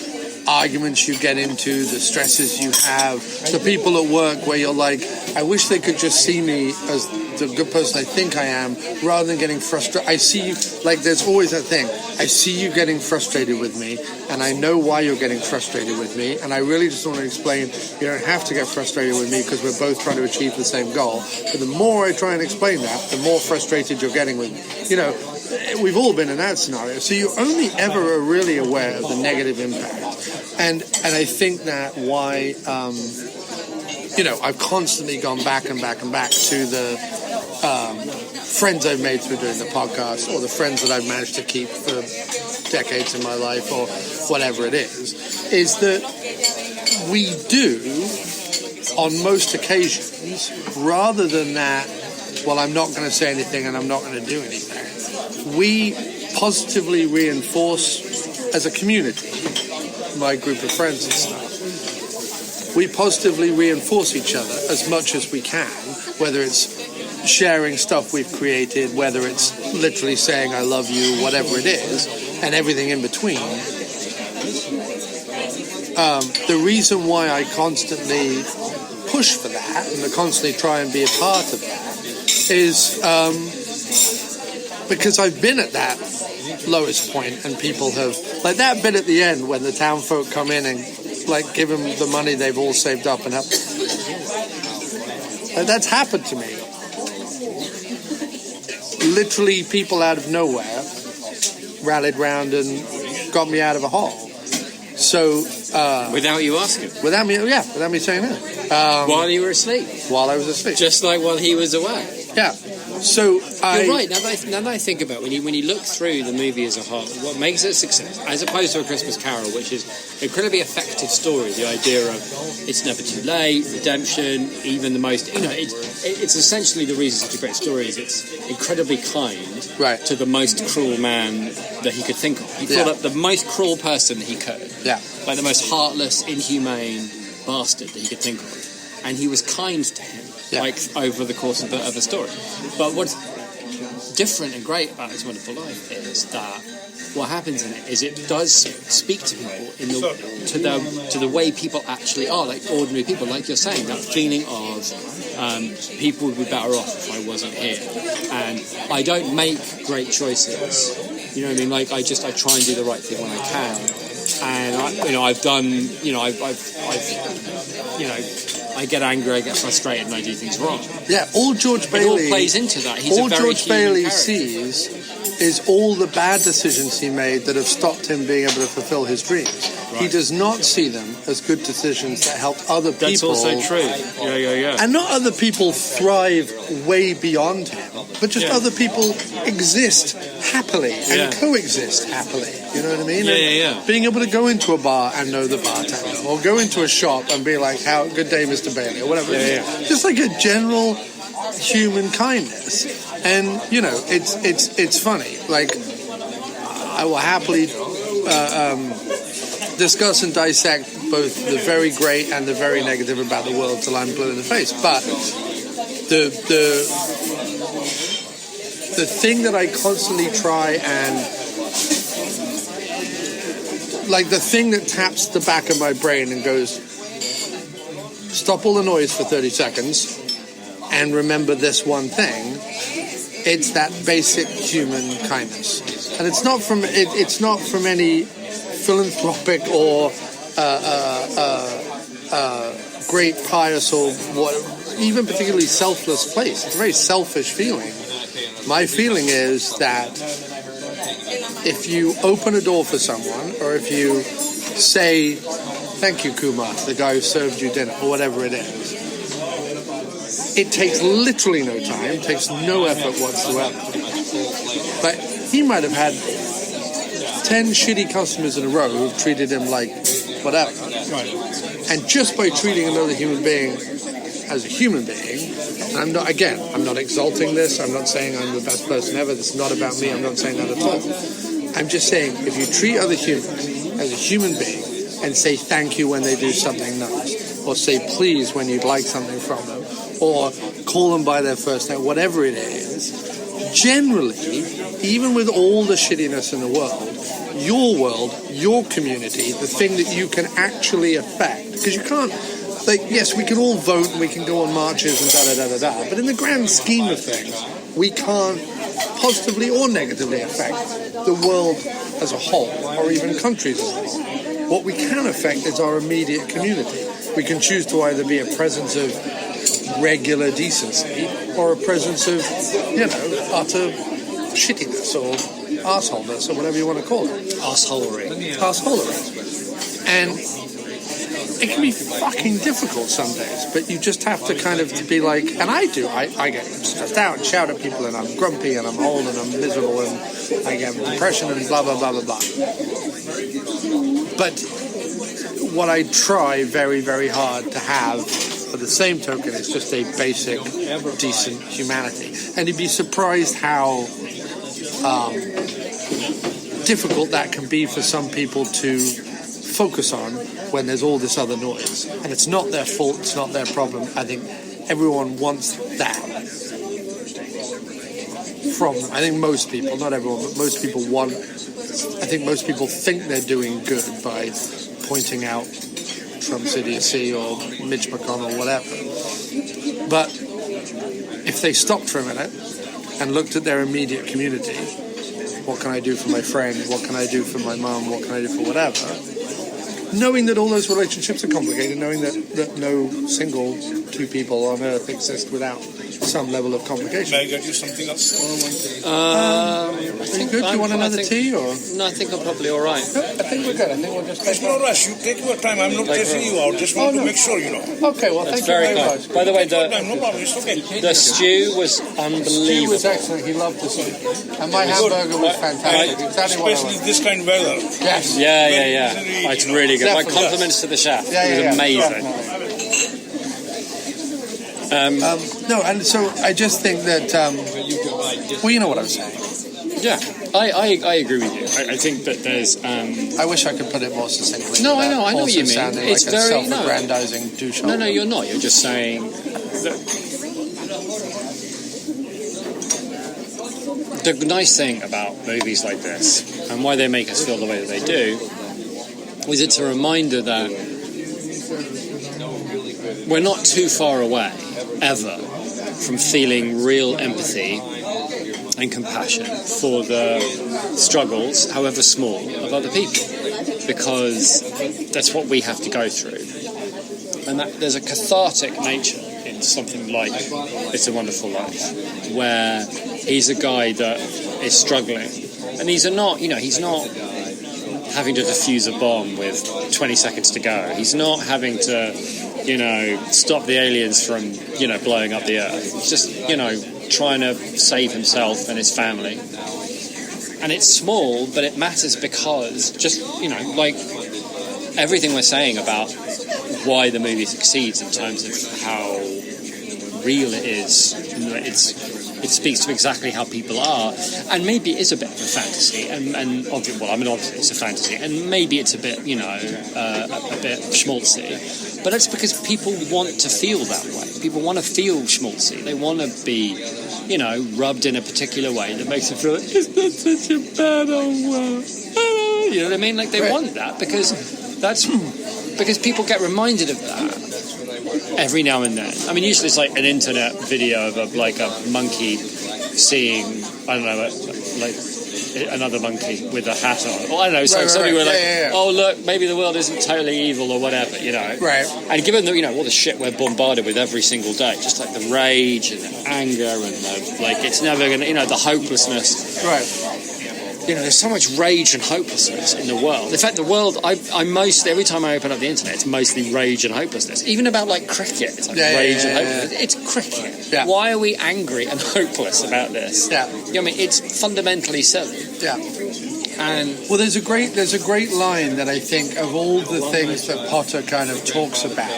arguments you get into, the stresses you have, the people at work where you're like, I wish they could just see me as the good person I think I am, rather than getting frustrated. I see you, like, there's always that thing. I see you getting frustrated with me, and I know why you're getting frustrated with me, and I really just want to explain, you don't have to get frustrated with me because we're both trying to achieve the same goal. But the more I try and explain that, the more frustrated you're getting with me. You know, we've all been in that scenario. So you only ever are really aware of the negative impact. And I think that why, you know, I've constantly gone back and back and back to the friends I've made through doing the podcast, or the friends that I've managed to keep for decades in my life, or whatever it is that we do, on most occasions, rather than that, well, I'm not going to say anything and I'm not going to do anything, we positively reinforce, as a community, my group of friends and stuff, we positively reinforce each other as much as we can, whether it's sharing stuff we've created, whether it's literally saying I love you, whatever it is, and everything in between. The reason why I constantly push for that and I constantly try and be a part of that is because I've been at that lowest point, and people have, like that bit at the end when the town folk come in and like give them the money they've all saved up and help. Like, that's happened to me. Literally, people out of nowhere rallied round and got me out of a hole. So without you asking, without me saying that. While you were asleep, while I was asleep, just like while he was away. Yeah. So you're right. Now that I think about it, when you look through the movie as a whole, what makes it a success, as opposed to A Christmas Carol, which is an incredibly effective story, the idea of it's never too late, redemption, even the most, you know, it's essentially the reason such a great story is it's incredibly kind to the most cruel man that he could think of. He thought up the most cruel person that he could, like the most heartless, inhumane bastard that he could think of, and he was kind to him. Like over the course of the story. But what's different and great about It's a Wonderful Life is that what happens in it is it does speak to people to the way people actually are, like ordinary people, like you're saying, that feeling of people would be better off if I wasn't here. And I don't make great choices. You know what I mean? Like I try and do the right thing when I can. And I've done, I get angry, I get frustrated, and I do things wrong. Yeah, all George It Bailey all plays into that. He's all a very George human Bailey character. sees is all the bad decisions he made that have stopped him being able to fulfill his dreams. He does not see them as good decisions that help other people. That's also true. Yeah. And not other people thrive way beyond him, but just other people exist happily and coexist happily. You know what I mean? Yeah. Being able to go into a bar and know the bartender, or go into a shop and be like, "How good day, Mr. Bailey," or whatever. Just like a general human kindness. And it's funny. Like, I will happily discuss and dissect both the very great and the very negative about the world till I'm blue in the face. But the thing that I constantly try and, like, the thing that taps the back of my brain and goes, stop all the noise for 30 seconds and remember this one thing. It's that basic human kindness, and it's not from any philanthropic or great pious or what, even particularly selfless place. It's a very selfish feeling. My feeling is that if you open a door for someone, or if you say, "Thank you, Kumar," the guy who served you dinner, or whatever it is, it takes literally no time, takes no effort whatsoever. But he might have had 10 shitty customers in a row who've treated him like whatever. Right. And just by treating another human being as a human being, I'm not exalting this, I'm not saying I'm the best person ever, this is not about me, I'm not saying that at all. I'm just saying, if you treat other humans as a human being and say thank you when they do something nice, or say please when you'd like something from them, or call them by their first name, whatever it is, generally, even with all the shittiness in the world, your community, the thing that you can actually affect, because you can't, like, yes, we can all vote and we can go on marches and da-da-da-da-da, but in the grand scheme of things, we can't positively or negatively affect the world as a whole, or even countries as a whole. What we can affect is our immediate community. We can choose to either be a presence of regular decency or a presence of, utter shittiness or arseholeness or whatever you want to call it. Arseholery. And it can be fucking difficult some days, but you just have to kind of be like, and I do, I get stressed out and shout at people, and I'm grumpy and I'm old and I'm miserable and I get depression and blah, blah, blah, blah, blah. But what I try very, very hard to have, for the same token, is just a basic, decent humanity. And you'd be surprised how difficult that can be for some people to focus on when there's all this other noise. And it's not their fault, it's not their problem. I think everyone wants that from them. I think most people, not everyone, but most people want, I think most people think they're doing good by pointing out Trump's idiocy or Mitch McConnell, whatever. But if they stopped for a minute and looked at their immediate community, what can I do for my friend? What can I do for my mum? What can I do for whatever? Knowing that all those relationships are complicated, knowing that no single two people on earth exist without some level of complication. May I get you something else? Are you good? Do you want another tea? Or? No, I think I'm probably all right. I think we're good. I think we'll just take No rush. You take your time. I'm not chasing you out. Just want to make sure, Okay, well, That's thank you very very kind. much. By the way, No problem. It's okay. the stew was He unbelievable. was excellent. He loved the stew. And my hamburger was fantastic. Exactly what I Especially wanted. this kind of weather. Yes. Yeah. It's really good. My Definitely. compliments to the chef. Yeah, It was amazing. No, and so I just think that, well, you know what I'm saying. Yeah, I agree with you. I think that there's... I wish I could put it more succinctly. No, I know what you mean. Sounding It's like a very- self-aggrandizing douche. No, you're not. You're just saying that the nice thing about movies like this, and why they make us feel the way that they do, is it's a reminder that we're not too far away, ever, from feeling real empathy and compassion for the struggles, however small, of other people. because that's what we have to go through. And there's a cathartic nature in something like It's a Wonderful Life, where he's a guy that is struggling, and he's not having to defuse a bomb with 20 seconds to go. He's not having to, stop the aliens from, blowing up the Earth. He's just, trying to save himself and his family. And it's small, but it matters because just, like everything we're saying about why the movie succeeds in terms of how real it is. It speaks to exactly how people are, and maybe it is a bit of a fantasy. And obviously, it's a fantasy, and maybe it's a bit, a bit schmaltzy. But it's because people want to feel that way. People want to feel schmaltzy. They want to be, rubbed in a particular way that makes them feel like, it's not such a bad old world. You know what I mean? Like, they want that because people get reminded of that every now and then. I mean, usually it's like an internet video of a monkey seeing, I don't know, like another monkey with a hat on. Or I don't know, something where oh look, maybe the world isn't totally evil or whatever, Right. And given that, all the shit we're bombarded with every single day, just like the rage and the anger and it's never gonna, the hopelessness. Right. There's so much rage and hopelessness in the world. In fact, the world, every time I open up the internet, it's mostly rage and hopelessness. Even about, cricket, it's rage and hopelessness. It's cricket. Yeah. Why are we angry and hopeless about this? Yeah. It's fundamentally silly. Yeah. And there's a great line that I think of all the things that Potter kind of talks about.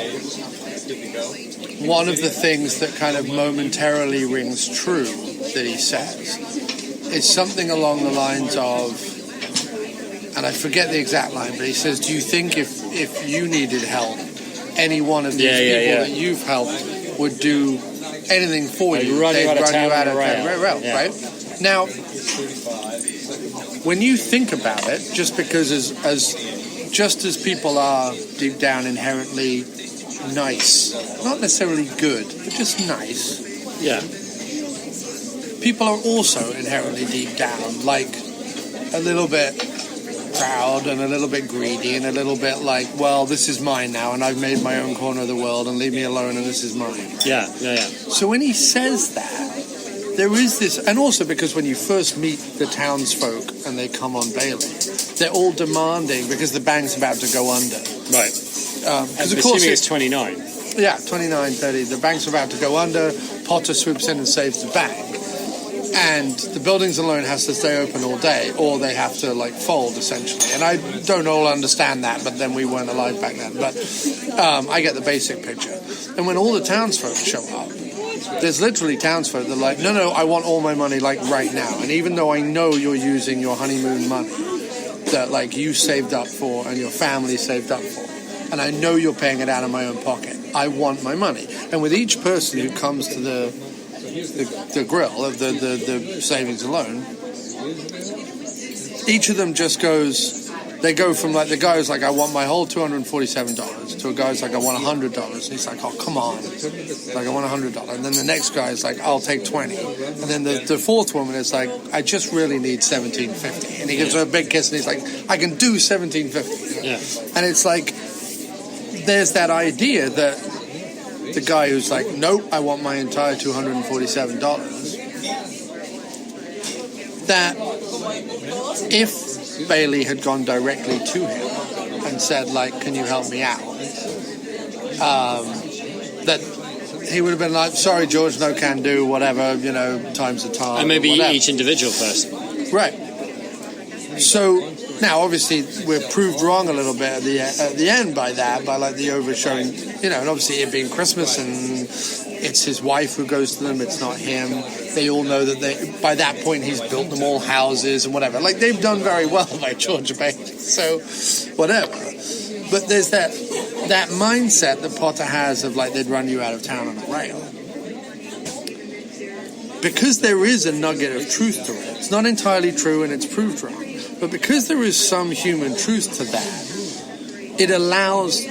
One of the things that kind of momentarily rings true that he says is something along the lines of, and I forget the exact line, but he says, do you think if you needed help, any one of these people that you've helped would do anything for you? They'd run you out of town. Right? Now, when you think about it, just because as people are deep down inherently nice, not necessarily good, but just nice. Yeah. People are also inherently deep down, a little bit proud and a little bit greedy and a little bit well, this is mine now and I've made my own corner of the world and leave me alone and this is mine. Yeah. So when he says that, there is this, and also because when you first meet the townsfolk and they come on Bailey, they're all demanding because the bank's about to go under. Right. Because of course it's 29. Yeah, 29.30. The bank's about to go under. Potter swoops in and saves the bank. And the buildings alone has to stay open all day, or they have to fold essentially. And I don't all understand that, but then we weren't alive back then. But I get the basic picture. And when all the townsfolk show up, there's literally townsfolk that are no, I want all my money right now. And even though I know you're using your honeymoon money that you saved up for and your family saved up for, and I know you're paying it out of my own pocket, I want my money. And with each person who comes to the grill of the savings and loan, each of them just goes, they go from the guy who's I want my whole $247 to a guy who's I want $100. And he's oh, come on. I want $100. And then the next guy is I'll take 20. And then the fourth woman is I just really need $17.50. And he gives her a big kiss and he's I can do $17.50. Yeah. And it's there's that idea that the guy who's nope, I want my entire $247. That if Bailey had gone directly to him and said, can you help me out? That he would have been sorry, George, no can do, whatever, times the time. And maybe each individual person. Right. So now, obviously, we're proved wrong a little bit at the end by that, by the overshowing, and obviously it being Christmas and it's his wife who goes to them, it's not him. They all know that by that point he's built them all houses and whatever. They've done very well by George Bailey, so whatever. But there's that mindset that Potter has of they'd run you out of town on a rail. Because there is a nugget of truth to it. It's not entirely true and it's proved wrong. But because there is some human truth to that, it allows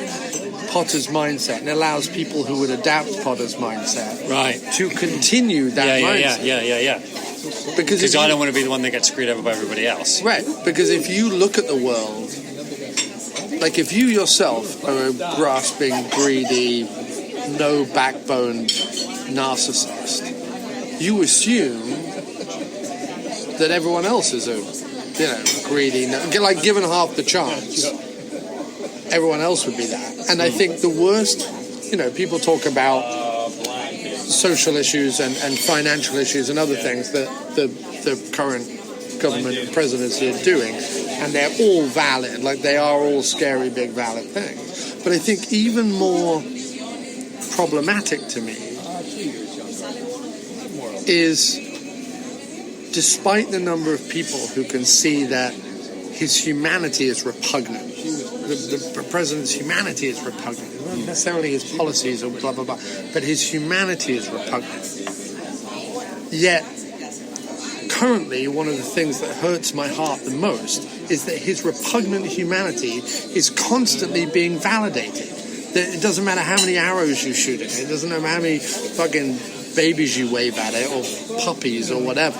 Potter's mindset and allows people who would adapt Potter's mindset to continue that mindset. Yeah. Because I don't want to be the one that gets screwed over by everybody else. Right. Because if you look at the world like if you yourself are a grasping, greedy, no backbone narcissist, you assume that everyone else is a, greedy, like given half the chance, everyone else would be that. And I think the worst, people talk about social issues and financial issues and other things that the current government and presidency are doing, and they're all valid, like they are all scary, big, valid things. But I think even more problematic to me is, despite the number of people who can see that his humanity is repugnant, the president's humanity is repugnant, not necessarily his policies or blah, blah, blah, but his humanity is repugnant. Yet, currently, one of the things that hurts my heart the most is that his repugnant humanity is constantly being validated. That it doesn't matter how many arrows you shoot at it, it doesn't matter how many fucking babies you wave at it, or puppies or whatever.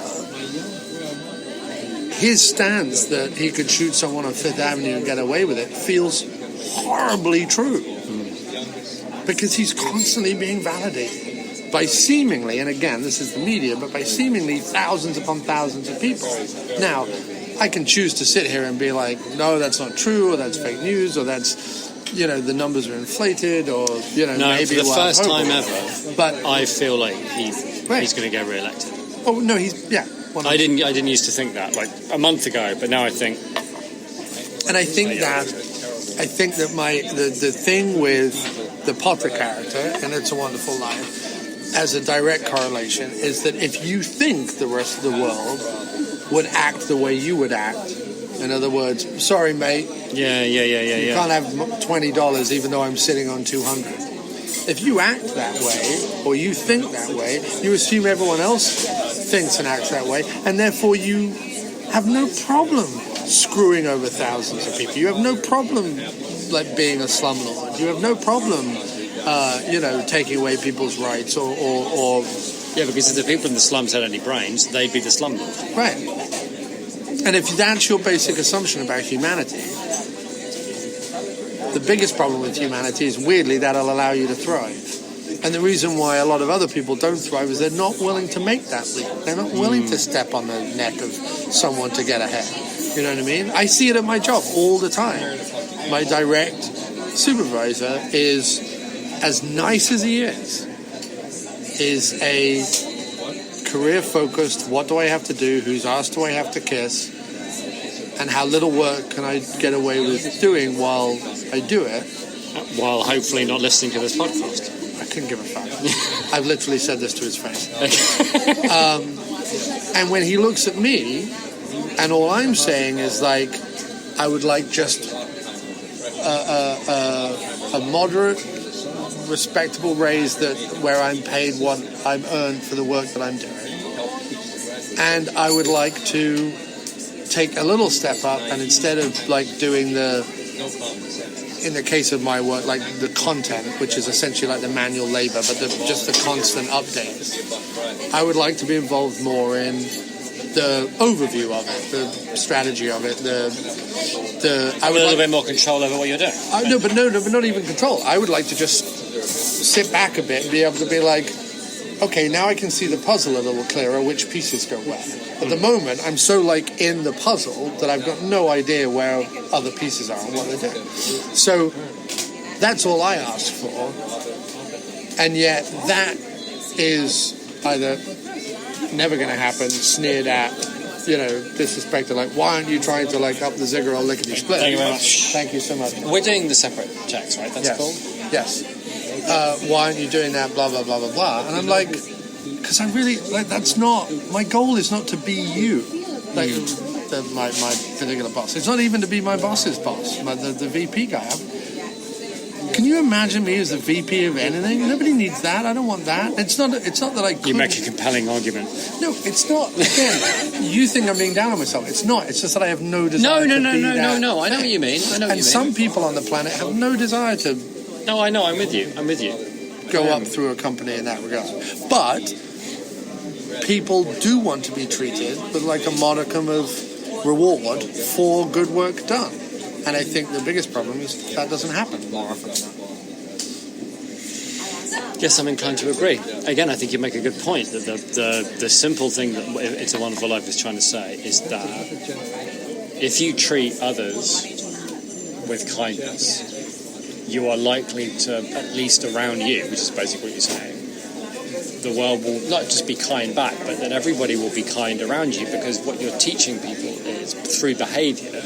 His stance that he could shoot someone on Fifth Avenue and get away with it feels horribly true. Because he's constantly being validated by seemingly, and again, this is the media, but by seemingly thousands upon thousands of people. Now, I can choose to sit here and be like, no, that's not true, or that's fake news, or that's, the numbers are inflated, or, no, maybe for the first time ever, but I feel like he's going to get re-elected. Oh, no, I didn't used to think that, like a month ago, but now I think. And I think that the thing with the Potter character, and It's a Wonderful Life, as a direct correlation, is that if you think the rest of the world would act the way you would act, in other words, sorry mate, you can't have $20 even though I'm sitting on 200. If you act that way, or you think that way, you assume everyone else thinks and acts that way, and therefore you have no problem screwing over thousands of people. You have no problem like being a slumlord. You have no problem, taking away people's rights or yeah, because if the people in the slums had any brains, they'd be the slumlord. Right. And if that's your basic assumption about humanity, the biggest problem with humanity is, weirdly, that'll allow you to thrive. And the reason why a lot of other people don't thrive is they're not willing to make that leap. They're not willing to step on the neck of someone to get ahead. You know what I mean? I see it at my job all the time. My direct supervisor is, as nice as he is a career-focused, what do I have to do, whose ass do I have to kiss, and how little work can I get away with doing while I do it. While hopefully not listening to this podcast. I couldn't give a fuck. I've literally said this to his face. And when he looks at me, and all I'm saying is like, I would like just a moderate, respectable raise where I'm paid what I'm earned for the work that I'm doing. And I would like to take a little step up, and instead of like doing in the case of my work, like the content, which is essentially like the manual labor, but just the constant updates, I would like to be involved more in the overview of it, the strategy of it, I would a little bit more control over what you're doing. No, but not even control. I would like to just sit back a bit and be able to be like, okay, now I can see the puzzle a little clearer, which pieces go where. At the moment, I'm so like in the puzzle that I've got no idea where other pieces are and what they're doing. So that's all I ask for. And yet that is either never going to happen, sneered at, disrespected, like, why aren't you trying to like up the zigger or lickety split? Thank you very much. Thank you so much. We're doing the separate checks, right? That's cool? Yes. Why aren't you doing that, blah, blah, blah, blah, blah. And I'm like, because I really, like, that's not, my goal is not to be you, like, my particular boss. It's not even to be my boss's boss, the VP guy. Can you imagine me as the VP of anything? Nobody needs that. I don't want that. It's not that I couldn't. You make a compelling argument. No, it's not. Again, you think I'm being down on myself. It's not. It's just that I have no desire No. I know what you mean. And some people on the planet have no desire to... No, I know. I'm with you. Go up through a company in that regard. But people do want to be treated with like a modicum of reward for good work done. And I think the biggest problem is that doesn't happen more often than not. Yes, I'm inclined to agree. Again, I think you make a good point that the simple thing that It's a Wonderful Life is trying to say is that if you treat others with kindness, you are likely to, at least around you, which is basically what you're saying, the world will not just be kind back, but that everybody will be kind around you, because what you're teaching people is, through behaviour,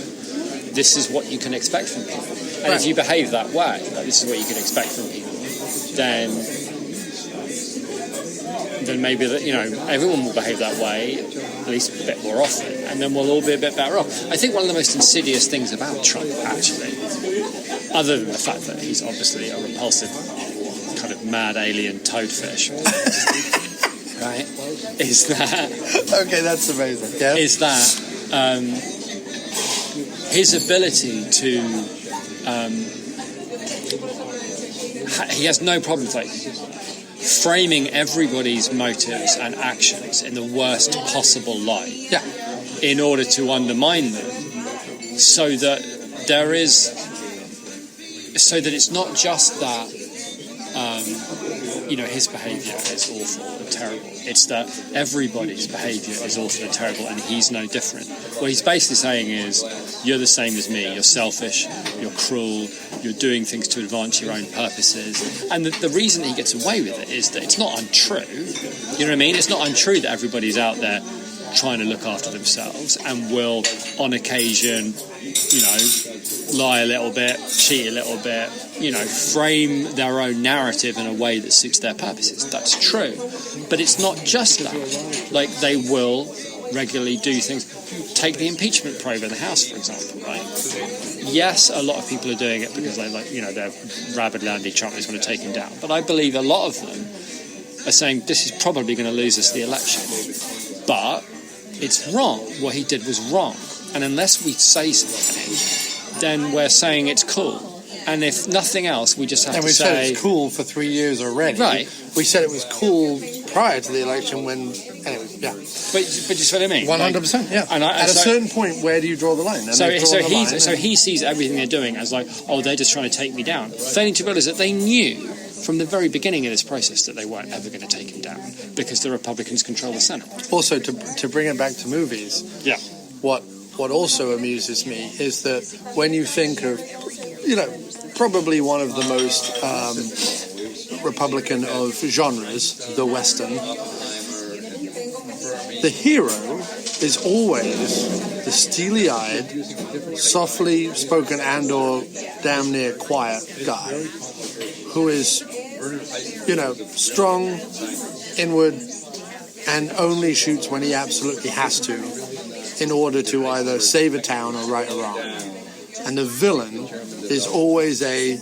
this is what you can expect from people. And if you behave that way, like this is what you can expect from people, then maybe that, everyone will behave that way at least a bit more often, and then we'll all be a bit better off. I think one of the most insidious things about Trump, actually, other than the fact that he's obviously a repulsive kind of mad alien toadfish, right, is that... Okay, that's amazing. Yeah. Is that his ability to... he has no problem framing everybody's motives and actions in the worst possible light, in order to undermine them, so that it's not just that his behaviour is awful and terrible. It's that everybody's behaviour is awful and terrible, and he's no different. What he's basically saying is, you're the same as me. You're selfish. You're cruel. You're doing things to advance your own purposes. And the reason he gets away with it is that it's not untrue. You know what I mean? It's not untrue that everybody's out there trying to look after themselves and will, on occasion, lie a little bit, cheat a little bit, frame their own narrative in a way that suits their purposes. That's true. But it's not just that. They will regularly do things. Take the impeachment probe in the House, for example, right? Yes, a lot of people are doing it because they're rabidly anti-Trump, they just want to take him down. But I believe a lot of them are saying this is probably going to lose us the election. But it's wrong. What he did was wrong. And unless we say something, then we're saying it's cool. And if nothing else, we just have to say... And we said it's cool for 3 years already. Right. We said it was cool prior to the election when... Anyway, yeah. But you see what I mean? 100%, yeah. And at a certain point, where do you draw the line? So he sees everything they're doing as they're just trying to take me down. Failing to realise that they knew from the very beginning of this process that they weren't ever going to take him down because the Republicans control the Senate. Also, to bring it back to movies, what also amuses me is that when you think of, probably one of the most Republican of genres, the Western, the hero is always the steely-eyed, softly spoken and or damn near quiet guy who is, strong, inward, and only shoots when he absolutely has to in order to either save a town or right a wrong. And the villain is always a,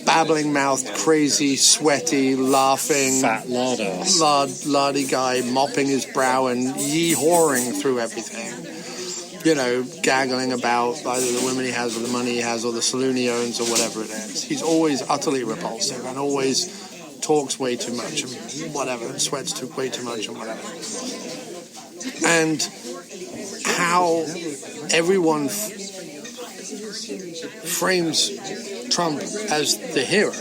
babbling-mouthed, crazy, sweaty, laughing... Fat lardass. Lardy guy mopping his brow and yee-hawing through everything. Gaggling about either the women he has or the money he has or the saloon he owns or whatever it is. He's always utterly repulsive and always talks way too much and whatever, sweats way too much and whatever. And how everyone frames Trump as the hero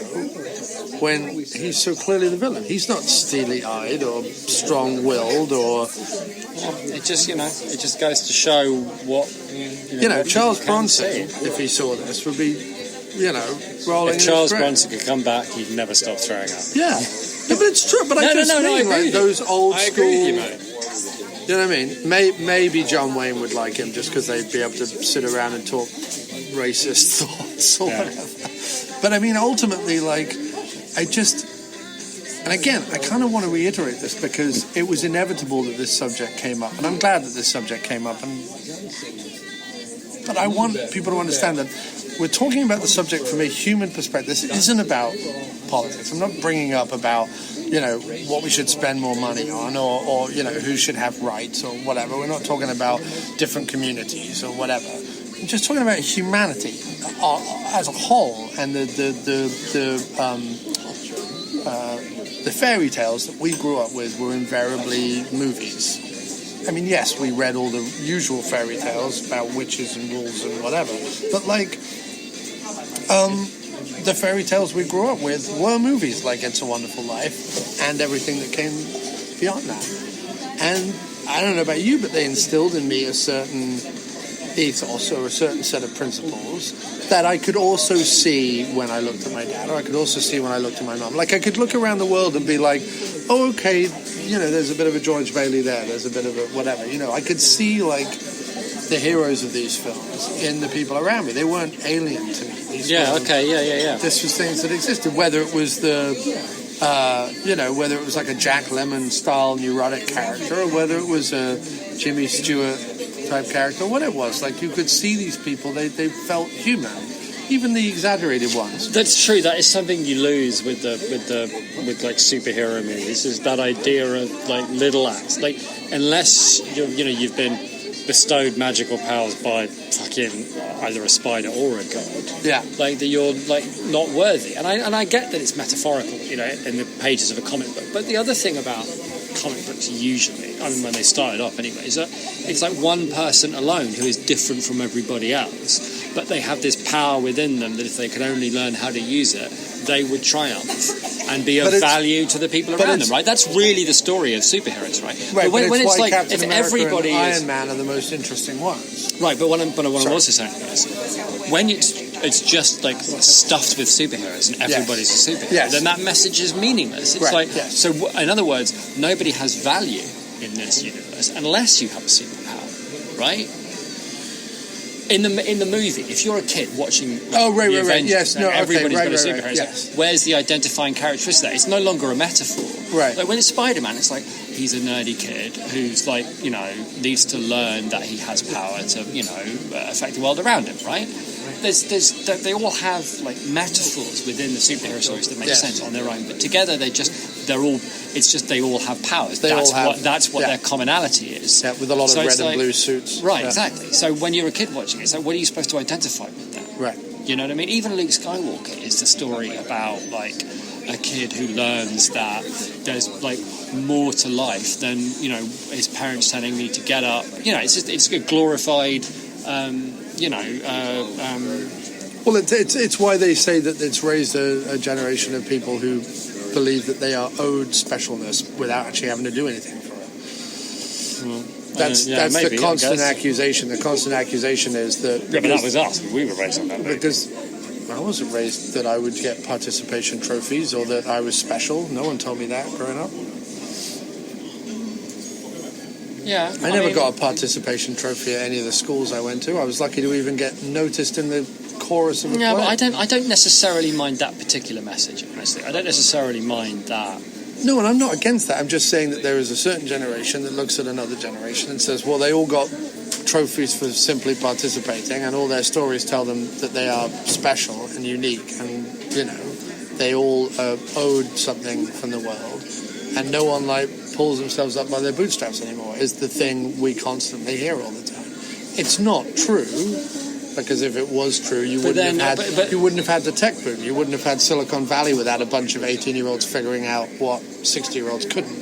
when he's so clearly the villain. He's not steely-eyed or strong-willed or... It just goes to show what... Charles Bronson, if he saw this, would be, rolling. If Charles Bronson could come back, he'd never stop throwing up. Yeah. But it's true. But I mean, those old school... I agree with you, mate. You know what I mean? Maybe John Wayne would like him just because they'd be able to sit around and talk racist thoughts or whatever. But I mean, ultimately, and again, I kind of want to reiterate this because it was inevitable that this subject came up, and I'm glad that this subject came up. But I want people to understand that we're talking about the subject from a human perspective. This isn't about politics. I'm not bringing up about what we should spend more money on or who should have rights or whatever. We're not talking about different communities or whatever. We're just talking about humanity as a whole and the fairy tales that we grew up with were invariably movies. I mean, yes, we read all the usual fairy tales about witches and wolves and whatever, but like, the fairy tales we grew up with were movies like It's a Wonderful Life and everything that came beyond that. And I don't know about you, but they instilled in me a certain ethos or a certain set of principles that I could also see when I looked at my dad, or I could also see when I looked at my mum. Like, I could look around the world and be like, oh, okay, you know, there's a bit of a George Bailey there, there's a bit of a whatever, you know. I could see, like, the heroes of these films in the people around me. They weren't alien to me. This was things that existed, whether it was whether it was like a Jack Lemmon-style neurotic character, or whether it was a Jimmy Stewart-type character, what it was. Like, you could see these people, they felt human, even the exaggerated ones. That's true. That is something you lose with like superhero movies, is that idea of like little acts. Like, unless you've been bestowed magical powers by fucking either a spider or a god, like that you're like not worthy. And I get that it's metaphorical, you know, in the pages of a comic book. But the other thing about comic books usually, I mean, when they started off anyway, is that it's like one person alone who is different from everybody else, but they have this power within them that if they could only learn how to use it, they would triumph and be of value to the people around them, right? That's really the story of superheroes, right? Right, but when it's why like, Captain if America everybody and is... Iron Man are the most interesting ones. Right, but what I'm also saying is, when it's just like stuffed with superheroes and everybody's a superhero, then that message is meaningless. It's so in other words, nobody has value in this universe unless you have a superpower, right? In the movie, if you're a kid watching Avengers, yes, no, everybody's got a superhero. Yes. Where's the identifying characteristic? It's no longer a metaphor. Right. Like when it's Spider-Man, it's like he's a nerdy kid who's like, you know, needs to learn that he has power to, you know, affect the world around him, right? They all have like metaphors within the superhero stories that make sense on their own, but together they all have powers. That's what their commonality is. Yeah, with a lot of red and blue suits. Right, exactly. So when you're a kid watching it, it's like, what are you supposed to identify with that? Right. You know what I mean? Even Luke Skywalker is the story about like a kid who learns that there's like more to life than, you know, his parents telling me to get up. You know, it's a glorified. Well, it's why they say that it's raised a generation of people who believe that they are owed specialness without actually having to do anything for it. Well, that's the constant accusation. The constant accusation is that... Yeah, but that was us. We were raised on that. Because I wasn't raised that I would get participation trophies or that I was special. No one told me that growing up. Yeah, I never got a participation trophy at any of the schools I went to. I was lucky to even get noticed in the chorus of a play. But I don't necessarily mind that particular message, honestly. I don't necessarily mind that. No, and I'm not against that. I'm just saying that there is a certain generation that looks at another generation and says, well, they all got trophies for simply participating, and all their stories tell them that they are special and unique, and, you know, they all owed something from the world, and no one, like, pulls themselves up by their bootstraps anymore, is the thing we constantly hear all the time. It's not true, because if it was true, you wouldn't have had the tech boom. You wouldn't have had Silicon Valley without a bunch of 18-year-olds figuring out what 60-year-olds couldn't.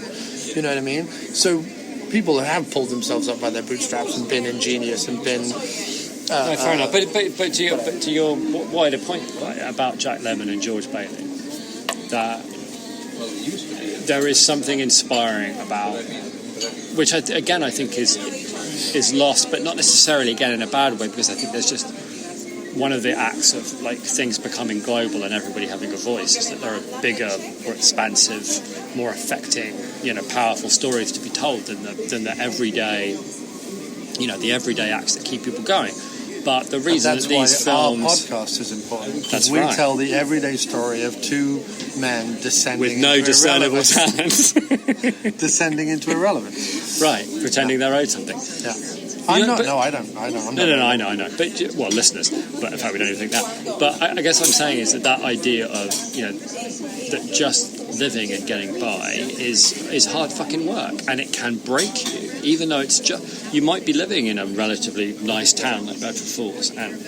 You know what I mean? So people have pulled themselves up by their bootstraps and been ingenious and been... fair enough. But to your wider point, right, about Jack Lemmon and George Bailey, that there is something inspiring about, which I think is lost, but not necessarily again in a bad way, because I think there's just one of the acts of like things becoming global and everybody having a voice is that there are bigger, more expansive, more affecting, you know, powerful stories to be told than the everyday, you know, the everyday acts that keep people going. But the reason that these films... our podcast is important. Because we tell the everyday story of two men descending with no discernible talent. Descending into irrelevance. Right, pretending they're owed something. Yeah. I don't. I know. But, well, listeners, but in fact we don't even think that. But I guess what I'm saying is that idea of, you know, that just living and getting by is hard fucking work, and it can break you. Even though it's just, you might be living in a relatively nice town like Bedford Falls, and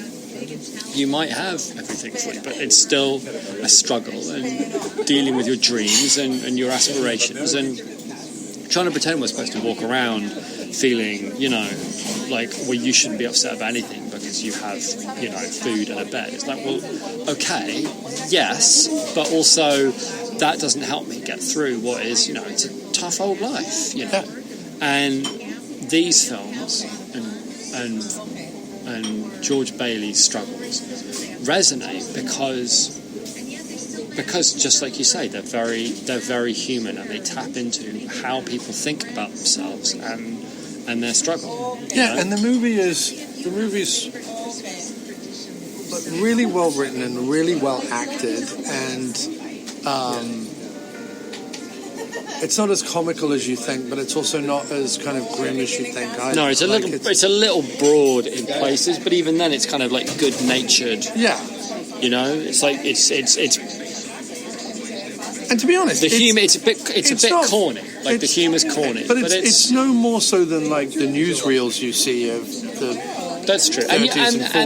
you might have everything for you, but it's still a struggle, and dealing with your dreams and your aspirations, and trying to pretend we're supposed to walk around feeling, like, well, you shouldn't be upset about anything because you have, food and a bed. It's like, well, okay, yes, but also that doesn't help me get through what is, it's a tough old life, And these films and George Bailey's struggles resonate because just like you say, they're very human, and they tap into how people think about themselves and their struggle. And the movie's really well written and really well acted, and it's not as comical as you think, but it's also not as kind of grim as you think either. No, it's a little broad in places, but even then, it's kind of like good-natured. Yeah, it's like it's. And to be honest, the humor it's a bit corny. Like the humor's corny, but it's no more so than like the newsreels you see of the. That's true, and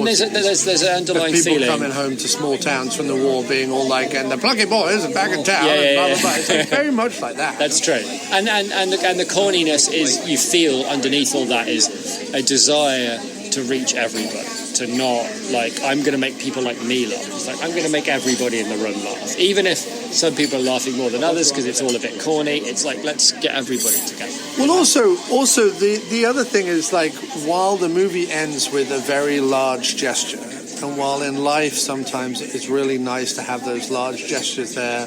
there's an underlying people feeling. Coming home to small towns from the war, being all like, and the plucky boys are back in town, and blah blah blah. It's like very much like that. That's true, and the corniness is, you feel underneath all that is a desire to reach everybody, to not like, I'm going to make people like me laugh. It's like, I'm going to make everybody in the room laugh, even if some people are laughing more than others because it's all a bit corny. It's like, let's get everybody together. Well, also the other thing is, like, while the movie ends with a very large gesture, and while in life sometimes it's really nice to have those large gestures there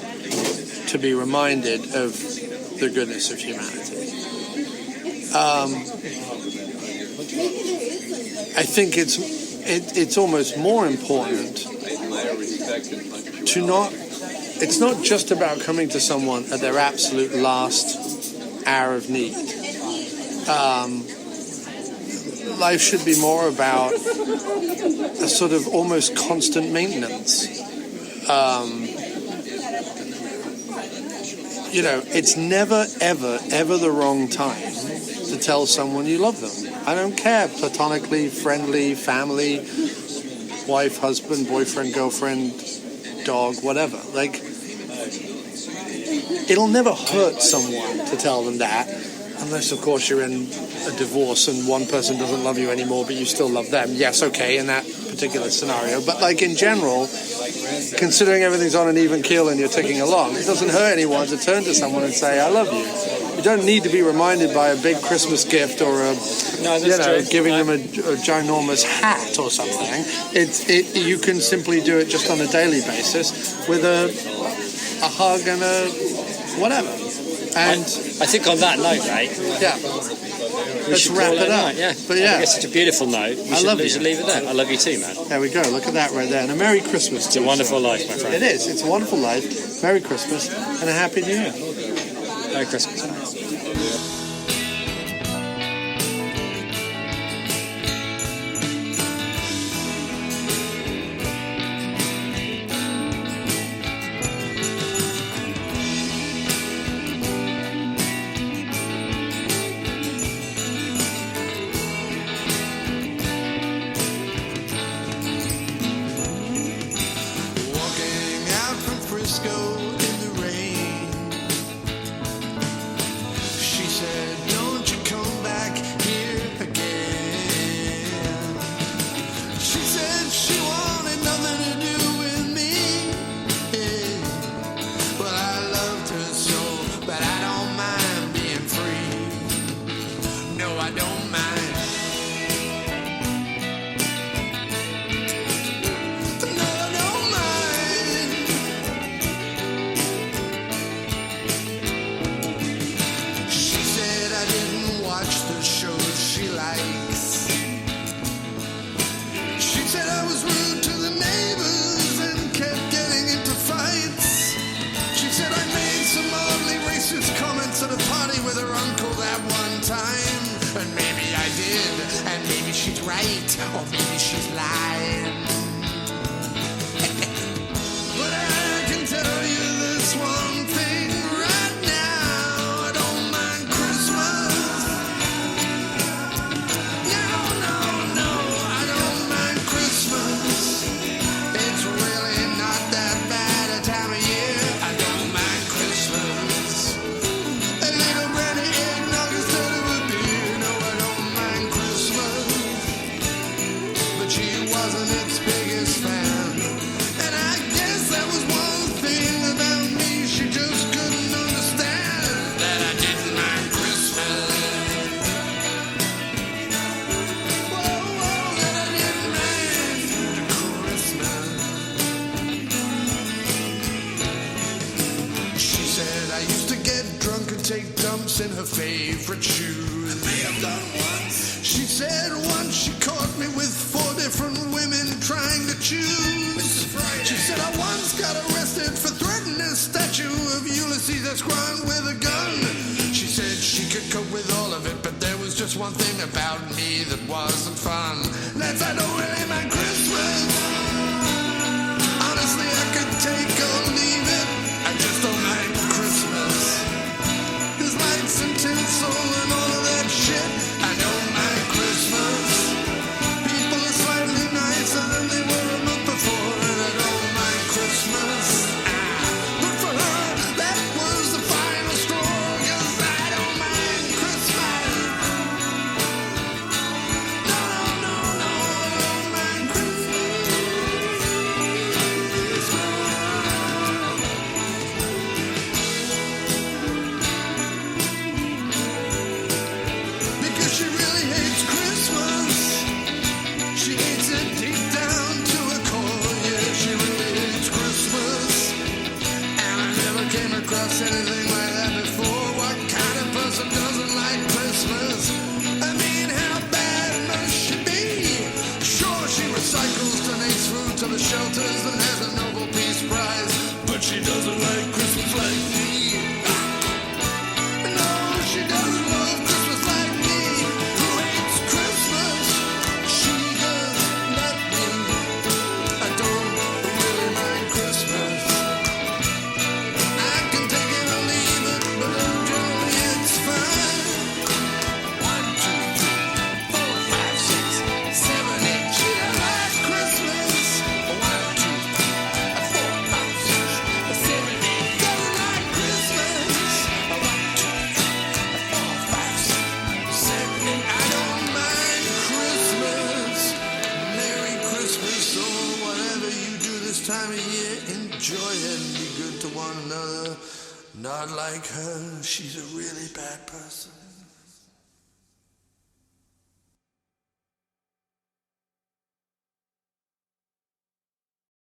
to be reminded of the goodness of humanity, I think it's almost more important to not. It's not just about coming to someone at their absolute last hour of need. Life should be more about a sort of almost constant maintenance. It's never, ever, ever the wrong time to tell someone you love them. I don't care, platonically, friendly, family, wife, husband, boyfriend, girlfriend, dog, whatever. Like, it'll never hurt someone to tell them that, unless, of course, you're in a divorce and one person doesn't love you anymore, but you still love them. Yes, okay, in that particular scenario. But, like, in general, considering everything's on an even keel and you're ticking along, it doesn't hurt anyone to turn to someone and say, I love you. You don't need to be reminded by a big Christmas gift or giving them a ginormous hat or something. You can simply do it just on a daily basis with a hug and a whatever. And I think on that note, mate. Yeah. Let's wrap it up. Yeah. But yeah, I think it's such a beautiful note. We should leave it there. I love you too, man. There we go. Look at that right there. And a Merry Christmas. It's a wonderful life, my friend. It is. It's a wonderful life. Merry Christmas and a Happy New Year. Merry Christmas. said I used to get drunk and take dumps in her favorite shoes. I may have done once. She said once she caught me with 4 different women trying to choose. She said I once got arrested for threatening a statue of Ulysses S. Grant with a gun. She said she could cope with all of it, but there was just one thing about me that wasn't fun. That's I don't really mind Christmas. Honestly, I could take or leave it. I just don't like Christmas. There's lights and tinsel and all of that shit. I don't like Christmas. People are slightly nicer than they were a month before, and I don't like Christmas. But for her, that was the final straw, 'cause I don't mind Christmas. No, no, no, I don't mind Christmas. Because she really hates Christmas. She hates it deep down to her core. Yeah, she really hates Christmas. And I never came across anything like that before. What kind of person doesn't like Christmas? I mean, how bad must she be? Sure, she recycles, donates food to the shelters and has a Nobel Peace Prize. But she doesn't like Christmas like me. No, she doesn't love Christmas like me. Who hates Christmas? She does not me. I don't really mind Christmas. I can take it or leave it, but generally it's fine. 1, 2, 3, 4, 5, 6, 7, 8. She doesn't like Christmas. 1, 2, 3, 4, 5, 6, 7, 8. Doesn't like Christmas. 1, 2, 3, 4, 5, 6, 7, 8. I don't mind Christmas. Merry Christmas or whatever you do this time of year. Enjoy it and be good to one another. Not like her. She's a really bad person.